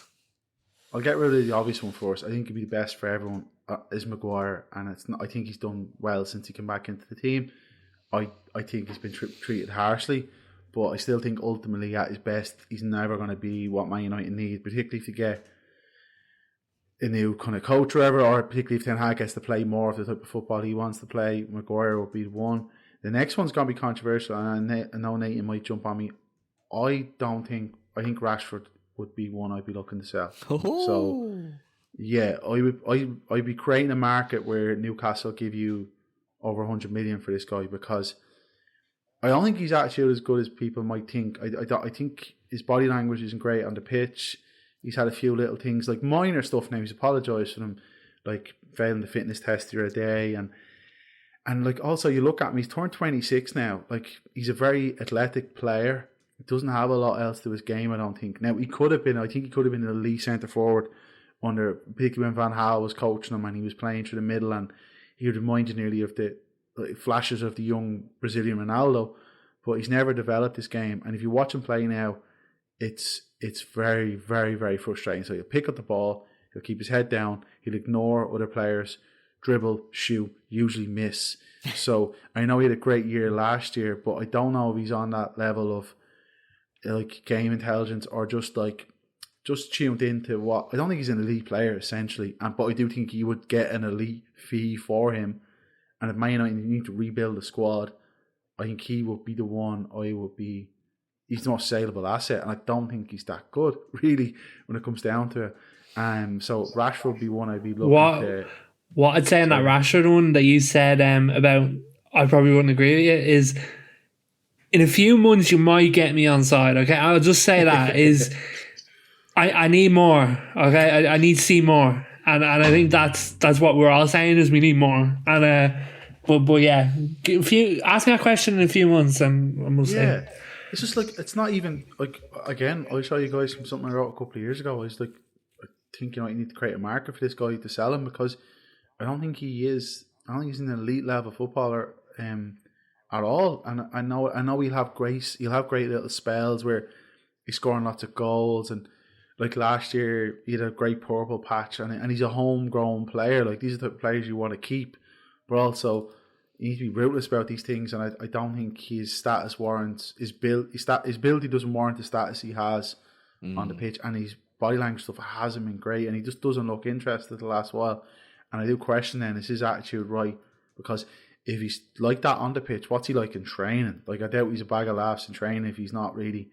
I'll get rid of the obvious one first. I think it'd be the best for everyone is Maguire, and it's not. I think he's done well since he came back into the team. I think he's been treated harshly, but I still think ultimately at his best, he's never going to be what Man United need, particularly if you get a new kind of coach or whatever, or particularly if Ten Hag gets to play more of the type of football he wants to play. Maguire will be the one. The next one's going to be controversial, and I know Nathan might jump on me. I think Rashford would be one I'd be looking to sell. Oh. So yeah, I'd be creating a market where Newcastle give you over 100 million for this guy, because I don't think his attitude is as good as people might think. I think his body language isn't great on the pitch. He's had a few little things, like minor stuff now. He's apologised for them, like failing the fitness test the other day. And like also you look at him, he's turned 26 now. Like he's a very athletic player. He doesn't have a lot else to his game, I don't think. Now, I think he could have been an elite centre-forward under, particularly when Van Gaal was coaching him and he was playing through the middle, and he would remind you nearly of the flashes of the young Brazilian Ronaldo, but he's never developed this game. And if you watch him play now, it's very, very, very frustrating. So he'll pick up the ball, he'll keep his head down, he'll ignore other players, dribble, shoot, usually miss. So I know he had a great year last year, but I don't know if he's on that level of like game intelligence or just tuned into what. I don't think he's an elite player essentially, but I do think you would get an elite fee for him. And if Man United need to rebuild the squad, I think he would be the one. He's the most saleable asset, and I don't think he's that good really when it comes down to it. So Rashford would be one I'd be looking to. What I'd say on that Rashford one that you said about, I probably wouldn't agree with you, is in a few months you might get me on side. Okay, I'll just say that is I need more. Okay, I need to see more, and I think that's what we're all saying is we need more. And but yeah, if you ask me a question in a few months, and we'll see. It's just like, it's not even like, again, I'll show you guys from something I wrote a couple of years ago. It's like, I think you need to create a market for this guy to sell him, because I don't think he's an elite level footballer at all. And I know he'll have great little spells where he's scoring lots of goals, and like last year he had a great purple patch, and he's a homegrown player. Like these are the players you want to keep, but also you need to be ruthless about these things. And I don't think his status warrants his ability doesn't warrant the status he has on the pitch, and his body language stuff hasn't been great, and he just doesn't look interested the last while. And I do question then, is his attitude right? Because if he's like that on the pitch, what's he like in training? Like I doubt he's a bag of laughs in training if he's not really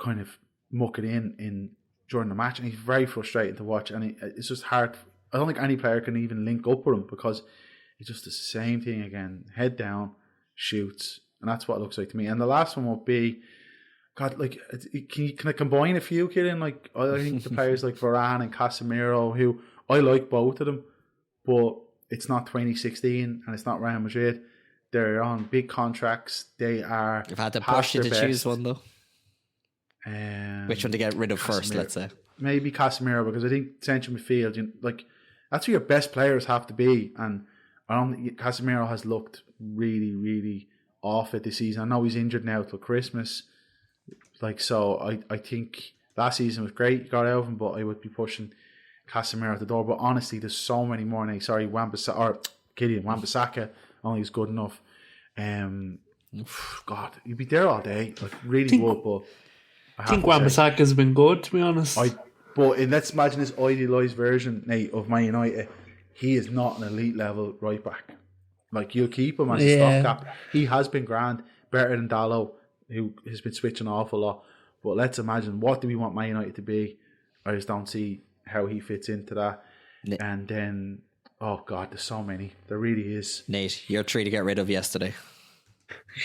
kind of mucking in during the match, and he's very frustrating to watch. And it's just hard. I don't think any player can even link up with him, because it's just the same thing again. Head down, shoots, and that's what it looks like to me. And the last one will be, God, like, can I combine a few, Kieran? Like, I think the players like Varane and Casemiro, who I like both of them, but it's not 2016 and it's not Real Madrid. They're on big contracts. They are. You've had to push you to choose one though. Which one to get rid of Casemiro. first? Let's say maybe Casemiro, because I think central midfield, like that's where your best players have to be, and I don't think Casemiro has looked really, really off it this season. I know he's injured now till Christmas. Like, so I think last season was great. You got out of him, but I would be pushing Casemiro at the door. But honestly, there's so many more now. Sorry, Wan-Bissaka only is good enough. God, you'd be there all day. Like, really would. But I think Wan-Bissaka has been good, to be honest. But let's imagine this idealised version, Nate, of Man United. He is not an elite level right back. Like, you'll keep him as a stopgap. He has been grand, better than Dalot, who has been switching an awful lot. But let's imagine, what do we want Man United to be? I just don't see how he fits into that. And then, oh God, there's so many. There really is. Nate, you're 3 to get rid of yesterday.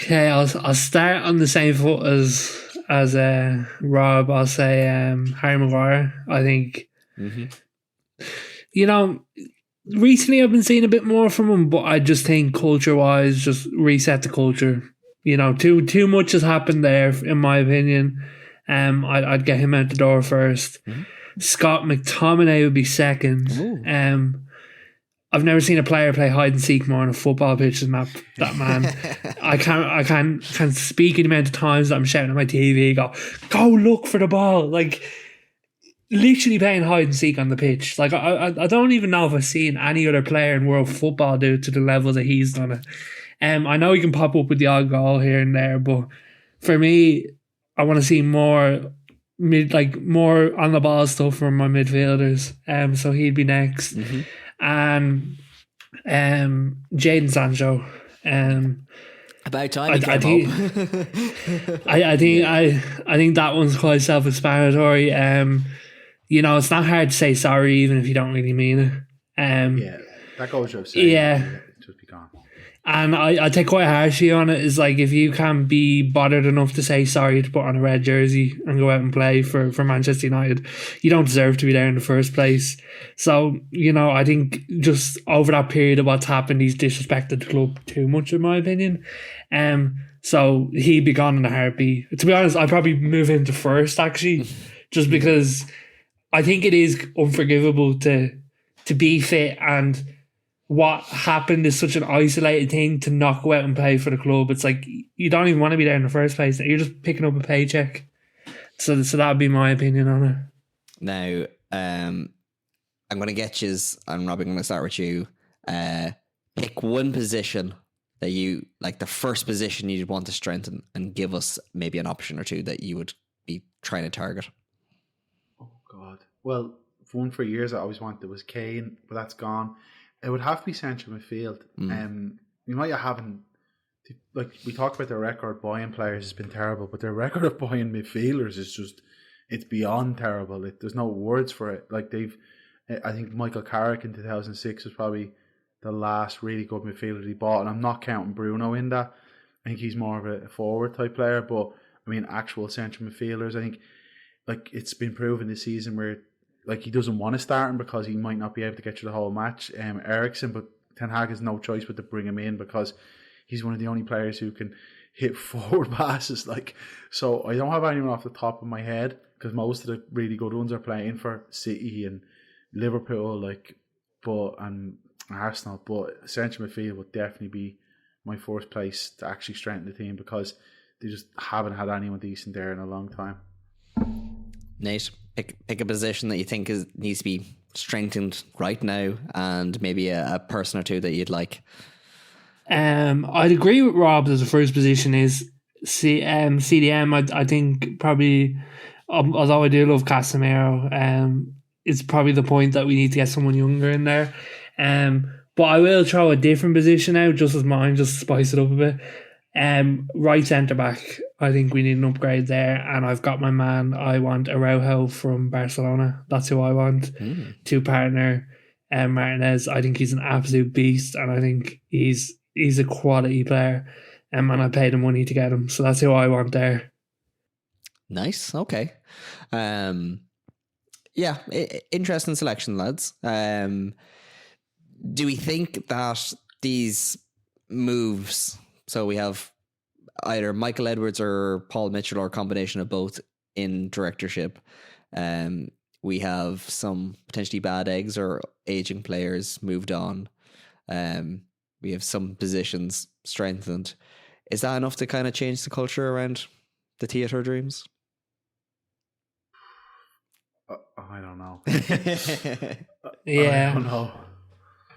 Okay, I'll start on the same foot as Rob. I'll say Harry Maguire. I think, recently I've been seeing a bit more from him, but I just think culture-wise, just reset the culture. Too much has happened there, in my opinion. I'd get him out the door first. Scott McTominay would be second. I've never seen a player play hide and seek more on a football pitch than that man. I can't speak the amount of times that I'm shouting at my TV, go look for the ball. Like, literally playing hide and seek on the pitch. Like, I don't even know if I've seen any other player in world football do it to the level that he's done it. I know he can pop up with the odd goal here and there, but for me, I want to see more on the ball stuff from my midfielders. So he'd be next. And Jadon Sancho. About time he came up. I think that one's quite self-explanatory. It's not hard to say sorry even if you don't really mean it. That goes without saying. Just be gone. And I take quite harshly on it. Is like, if you can't be bothered enough to say sorry to put on a red jersey and go out and play for Manchester United, you don't deserve to be there in the first place. So, I think just over that period of what's happened, he's disrespected the club too much, in my opinion. So he'd be gone in a heartbeat. To be honest, I'd probably move him to first, actually, just because I think it is unforgivable to be fit, and what happened is such an isolated thing to not go out and play for the club. It's like, you don't even want to be there in the first place. You're just picking up a paycheck. So that would be my opinion on it. Now, I'm going to get you, and Rob, I'm going to start with you. Pick one position that you, like the first position you'd want to strengthen, and give us maybe an option or two that you would be trying to target. Oh, God. Well, one for years I always wanted was Kane, but that's gone. It would have to be central midfield. We might haven't, like, we talked about their record buying players has been terrible, but their record of buying midfielders is just, it's beyond terrible. There's no words for it. Like, I think Michael Carrick in 2006 was probably the last really good midfielder he bought, and I'm not counting Bruno in that. I think he's more of a forward type player, but I mean, actual central midfielders, I think, like, it's been proven this season where, like, he doesn't want to start him because he might not be able to get through the whole match. Eriksen, but Ten Hag has no choice but to bring him in because he's one of the only players who can hit forward passes. Like, so I don't have anyone off the top of my head because most of the really good ones are playing for City and Liverpool, and Arsenal. But central midfield would definitely be my first place to actually strengthen the team because they just haven't had anyone decent there in a long time. Nate, pick a position that you think needs to be strengthened right now, and maybe a person or two that you'd like. I'd agree with Rob that the first position is CDM. I think probably, although I do love Casemiro, it's probably the point that we need to get someone younger in there. But I will throw a different position out just as mine, just to spice it up a bit. Right centre back, I think we need an upgrade there, and I've got my man. I want Araujo from Barcelona. That's who I want to partner Martinez. I think he's an absolute beast, and I think he's a quality player, and I paid the money to get him, so that's who I want there. Nice. Okay. Interesting selection, lads. Do we think that these moves, so we have either Michael Edwards or Paul Mitchell or a combination of both in directorship, we have some potentially bad eggs or aging players moved on, we have some positions strengthened, Is that enough to kind of change the culture around the theatre dreams? I don't know. Yeah. I don't know.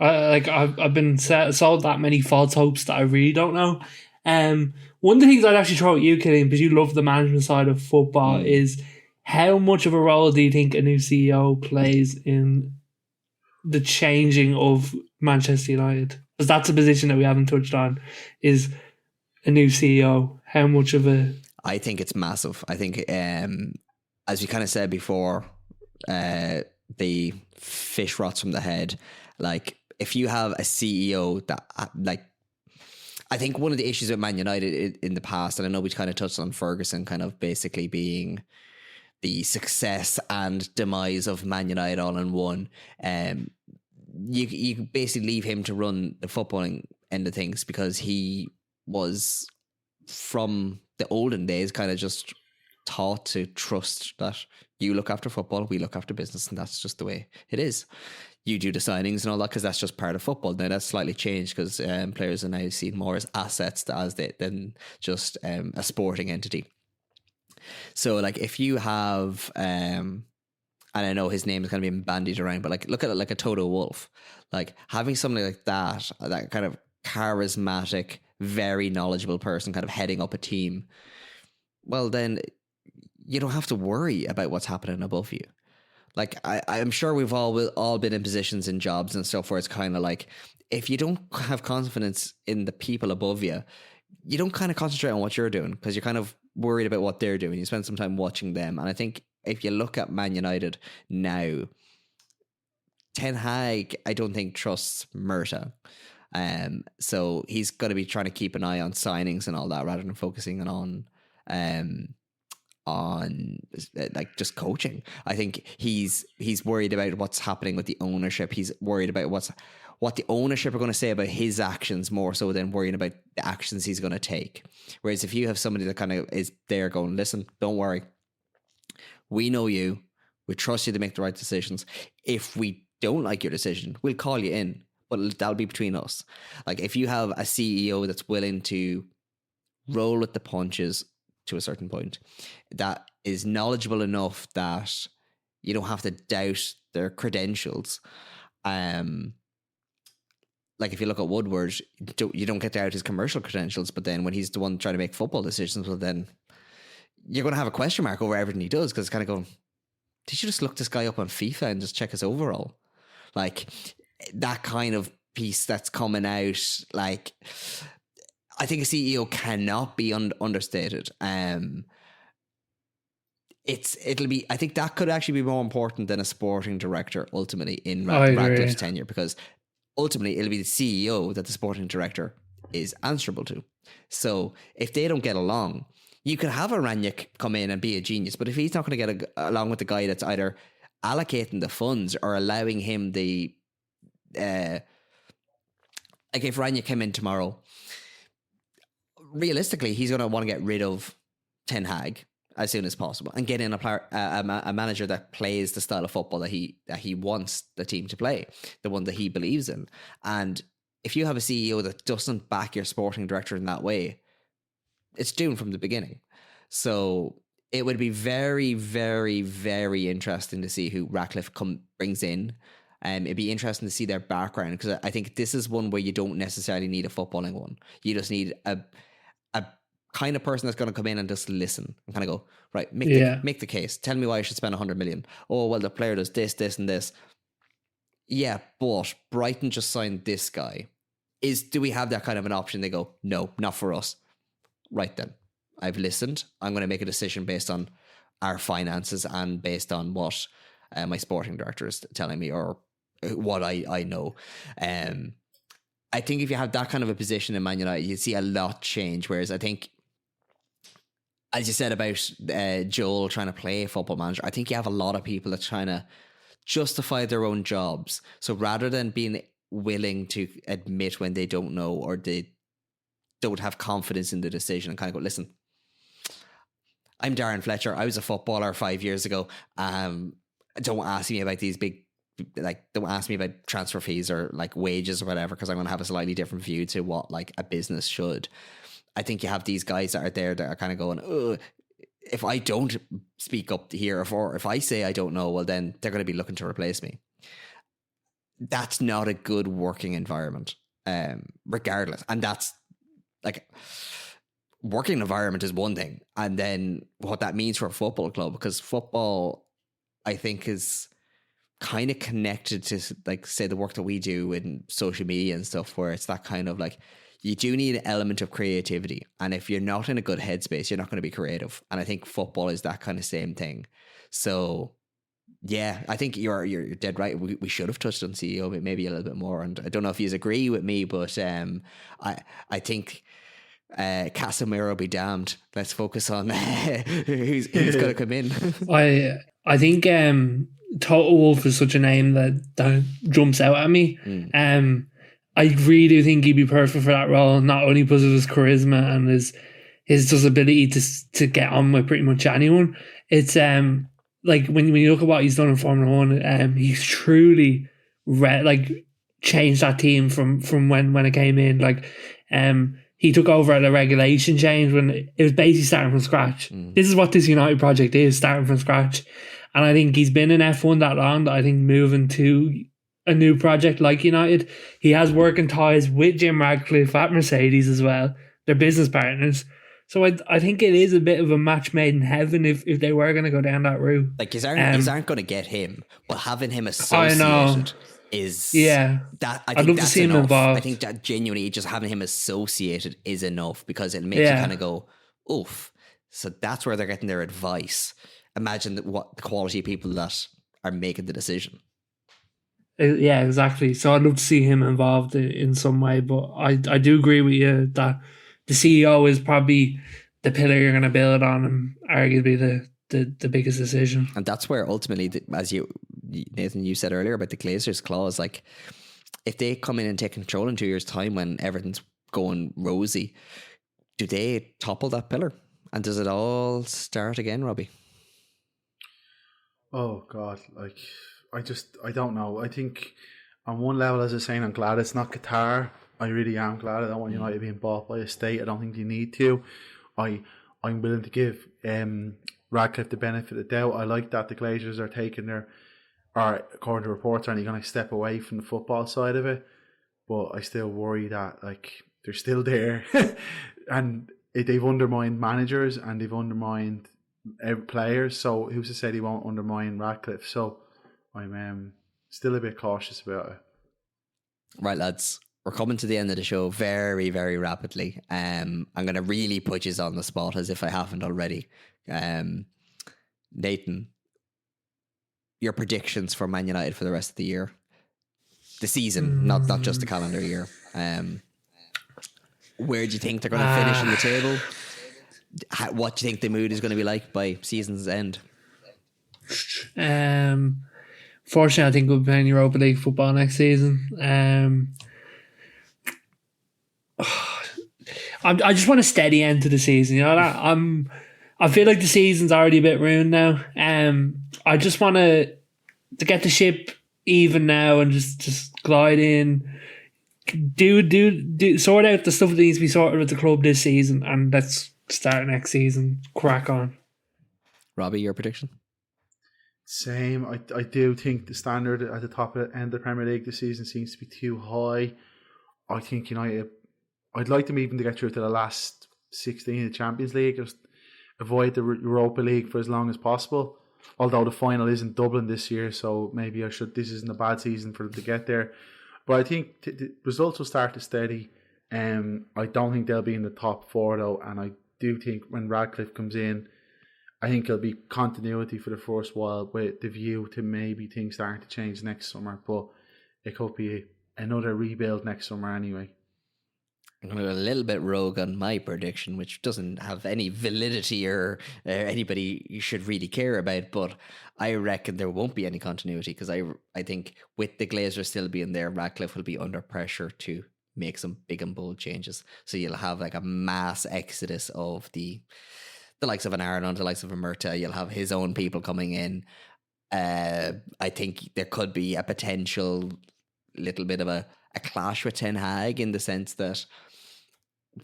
I've been sold that many false hopes that I really don't know. One of the things I'd actually throw at you, Killian, because you love the management side of football, is how much of a role do you think a new CEO plays in the changing of Manchester United? Because that's a position that we haven't touched on, is a new CEO. How much of a... I think it's massive. I think, as we kind of said before, the fish rots from the head. Like, if you have a CEO that, like, I think one of the issues with Man United in the past, and I know we kind of touched on Ferguson kind of basically being the success and demise of Man United all in one. You basically leave him to run the footballing end of things, because he was, from the olden days, kind of just taught to trust that you look after football, we look after business, and that's just the way it is. You do the signings and all that, because that's just part of football. Now that's slightly changed, because players are now seen more as assets than just a sporting entity. So, like, if you have, and I know his name is going to be bandied around, but like, look at it like a Toto Wolff, like having somebody like that kind of charismatic, very knowledgeable person kind of heading up a team, well, then you don't have to worry about what's happening above you. Like, I'm sure we've all been in positions in jobs and stuff where it's kind of like, if you don't have confidence in the people above you, you don't kind of concentrate on what you're doing, because you're kind of worried about what they're doing. You spend some time watching them. And I think if you look at Man United now, Ten Hag, I don't think trusts Murta. So he's got to be trying to keep an eye on signings and all that, rather than focusing on like just coaching. I think he's worried about what's happening with the ownership. He's worried about what the ownership are going to say about his actions, more so than worrying about the actions he's going to take. Whereas if you have somebody that kind of is there going, listen, don't worry, we know you, we trust you to make the right decisions. If we don't like your decision, we'll call you in, but that'll be between us. Like, if you have a CEO that's willing to roll with the punches to a certain point, that is knowledgeable enough that you don't have to doubt their credentials. Like, if you look at Woodward, you don't get to doubt his commercial credentials, but then when he's the one trying to make football decisions, well, then you're going to have a question mark over everything he does, because it's kind of going, did you just look this guy up on FIFA and just check his overall? Like, that kind of piece that's coming out, like, I think a CEO cannot be understated. I think that could actually be more important than a sporting director ultimately in Radcliffe's tenure, because ultimately it'll be the CEO that the sporting director is answerable to. So if they don't get along, you could have a Ranić come in and be a genius, but if he's not going to get along with the guy that's either allocating the funds or allowing him the like, if Ranić came in tomorrow, realistically he's going to want to get rid of Ten Hag as soon as possible and get in a manager that plays the style of football that he wants the team to play, the one that he believes in. And if you have a CEO that doesn't back your sporting director in that way, it's doomed from the beginning. So it would be very, very, very interesting to see who Ratcliffe brings in. It'd be interesting to see their background, because I think this is one where you don't necessarily need a footballing one. You just need a kind of person that's going to come in and just listen and kind of go, right, make the case. Tell me why I should spend 100 million. Oh, well, the player does this, this, and this. Yeah, but Brighton just signed this guy. Do we have that kind of an option? They go, no, not for us. Right then, I've listened. I'm going to make a decision based on our finances and based on what my sporting director is telling me, or what I know. I think if you have that kind of a position in Man United, you see a lot change. Whereas I think, as you said about Joel trying to play football manager, I think you have a lot of people that's trying to justify their own jobs. So rather than being willing to admit when they don't know, or they don't have confidence in the decision, and kind of go, listen, I'm Darren Fletcher. I was a footballer 5 years ago. Don't ask me about these big, don't ask me about transfer fees or like wages or whatever, because I'm going to have a slightly different view to what like a business should. I think you have these guys that are there that are kind of going, ugh, if I don't speak up here, or if I say I don't know, well, then they're going to be looking to replace me. That's not a good working environment, regardless. And that's like, working environment is one thing. And then what that means for a football club, because football, I think, is kind of connected to, like, say, the work that we do in social media and stuff, where it's that kind of like, you do need an element of creativity. And if you're not in a good headspace, you're not going to be creative. And I think football is that kind of same thing. So yeah, I think you're dead right. We should have touched on CEO maybe a little bit more. And I don't know if you agree with me, but I think Casemiro be damned. Let's focus on who's going to come in. I think Total Wolf is such a name that jumps out at me. I really do think he'd be perfect for that role, not only because of his charisma and his just ability to get on with pretty much anyone. It's like when you look at what he's done in Formula One, he's truly changed that team from when it came in. Like he took over at a regulation change when it was basically starting from scratch. This is what this United project is, starting from scratch. And I think he's been in F1 that long that I think moving to a new project like United, he has working ties with Jim Radcliffe at Mercedes as well. They're business partners. So I think it is a bit of a match made in heaven if they were going to go down that route. Like, you aren't going to get him, but having him associated is... Yeah. I'd love to see him involved. I think that genuinely just having him associated is enough, because it makes you kind of go, oof. So that's where they're getting their advice. Imagine what the quality of people that are making the decision. Yeah, exactly. So I'd love to see him involved in some way, but I do agree with you that the CEO is probably the pillar you're going to build on, and arguably the biggest decision. And that's where ultimately, as Nathan, you said earlier about the Glazers clause, like, if they come in and take control in 2 years' time when everything's going rosy, do they topple that pillar? And does it all start again, Robbie? Oh God, like, I don't know. I think on one level, as I was saying, I'm glad it's not Qatar. I really am glad. I don't want United being bought by a state. I don't think you need to. I'm willing to give Radcliffe the benefit of the doubt. I like that the Glazers are taking according to reports, are only going to step away from the football side of it. But I still worry that, like, they're still there. And they've undermined managers and they've undermined players. So who's to say they won't undermine Radcliffe? So I'm still a bit cautious about it. Right, lads, we're coming to the end of the show very, very rapidly. I'm going to really put you on the spot as if I haven't already. Nathan, your predictions for Man United for the rest of the year, the season, not just the calendar year. Where do you think they're going to finish in the table? What do you think the mood is going to be like by season's end? Fortunately, I think we'll be playing Europa League football next season. I just want a steady end to the season. You know, I feel like the season's already a bit ruined now. I just want to get the ship even now and just glide in. Do sort out the stuff that needs to be sorted with the club this season, and let's start next season. Crack on. Robbie, your prediction? Same. I do think the standard at the top end of the Premier League this season seems to be too high. I think United, I'd like them even to get through to the last 16 of the Champions League, just avoid the Europa League for as long as possible. Although the final isn't Dublin this year, so maybe this isn't a bad season for them to get there. But I think the results will start to steady. I don't think they'll be in the top four though, and I do think when Radcliffe comes in, I think it'll be continuity for the first while with the view to maybe things starting to change next summer. But it could be another rebuild next summer anyway. I'm going to go a little bit rogue on my prediction, which doesn't have any validity or anybody you should really care about, but I reckon there won't be any continuity, because I think with the Glazers still being there, Radcliffe will be under pressure to make some big and bold changes. So you'll have like a mass exodus of the likes of an Ireland, the likes of a Murta. You'll have his own people coming in. I think there could be a potential little bit of a clash with Ten Hag, in the sense that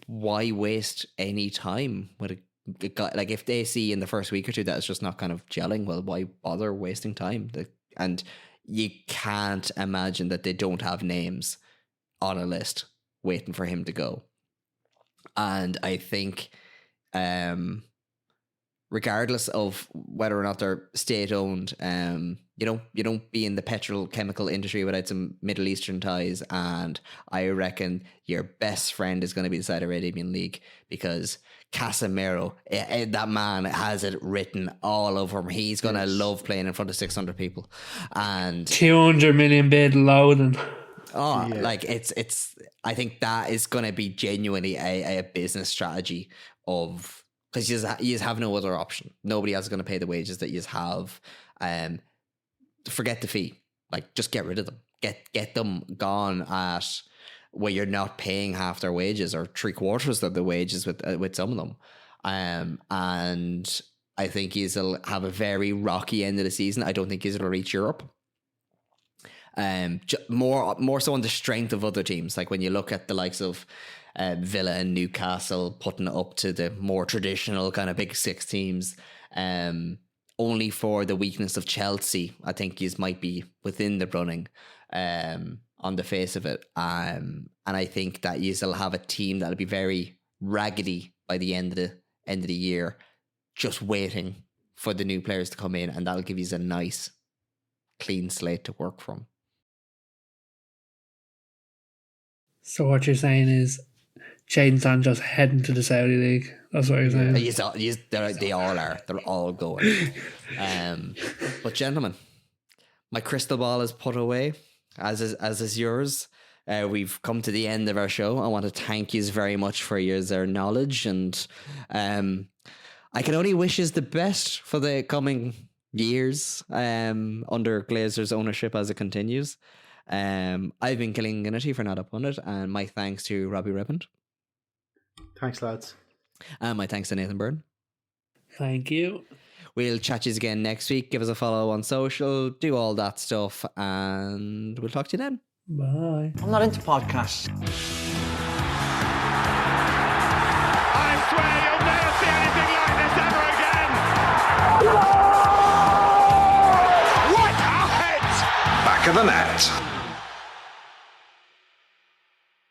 why waste any time with a guy? Like, if they see in the first week or two that it's just not kind of gelling, well, why bother wasting time? And you can't imagine that they don't have names on a list waiting for him to go. And I think, regardless of whether or not they're state-owned, you don't be in the petrochemical industry without some Middle Eastern ties. And I reckon your best friend is going to be the Saudi Arabian League, because Casemiro, that man has it written all over him. He's going to love playing in front of 600 people. And 200 million bid loading. Like it's. I think that is going to be genuinely a business strategy of, because you have no other option. Nobody else is going to pay the wages that you have. Forget the fee. Like, just get rid of them. Get them gone at where you're not paying half their wages or 3/4 of the wages with some of them. And I think he'll have a very rocky end of the season. I don't think he'll reach Europe. More so on the strength of other teams. Like, when you look at the likes of Villa and Newcastle putting it up to the more traditional kind of big six teams, only for the weakness of Chelsea, I think you might be within the running on the face of it. And I think that you'll have a team that'll be very raggedy by the end of the year, just waiting for the new players to come in, and that'll give you a nice clean slate to work from. So what you're saying is Jadon Sancho's heading to the Saudi League. That's what you're saying. They all are. They're all going. But gentlemen, my crystal ball is put away, as is yours. We've come to the end of our show. I want to thank you very much for your knowledge, and I can only wish you the best for the coming years under Glazer's ownership as it continues. I've been Killing Unity for Not Up On It, and my thanks to Robbie Rippon. Thanks, lads. And my thanks to Nathan Byrne. Thank you. We'll chat to you again next week. Give us a follow on social, do all that stuff, and we'll talk to you then. Bye. I'm not into podcasts. I swear you'll never see anything like this ever again. What a hit! Back of the net.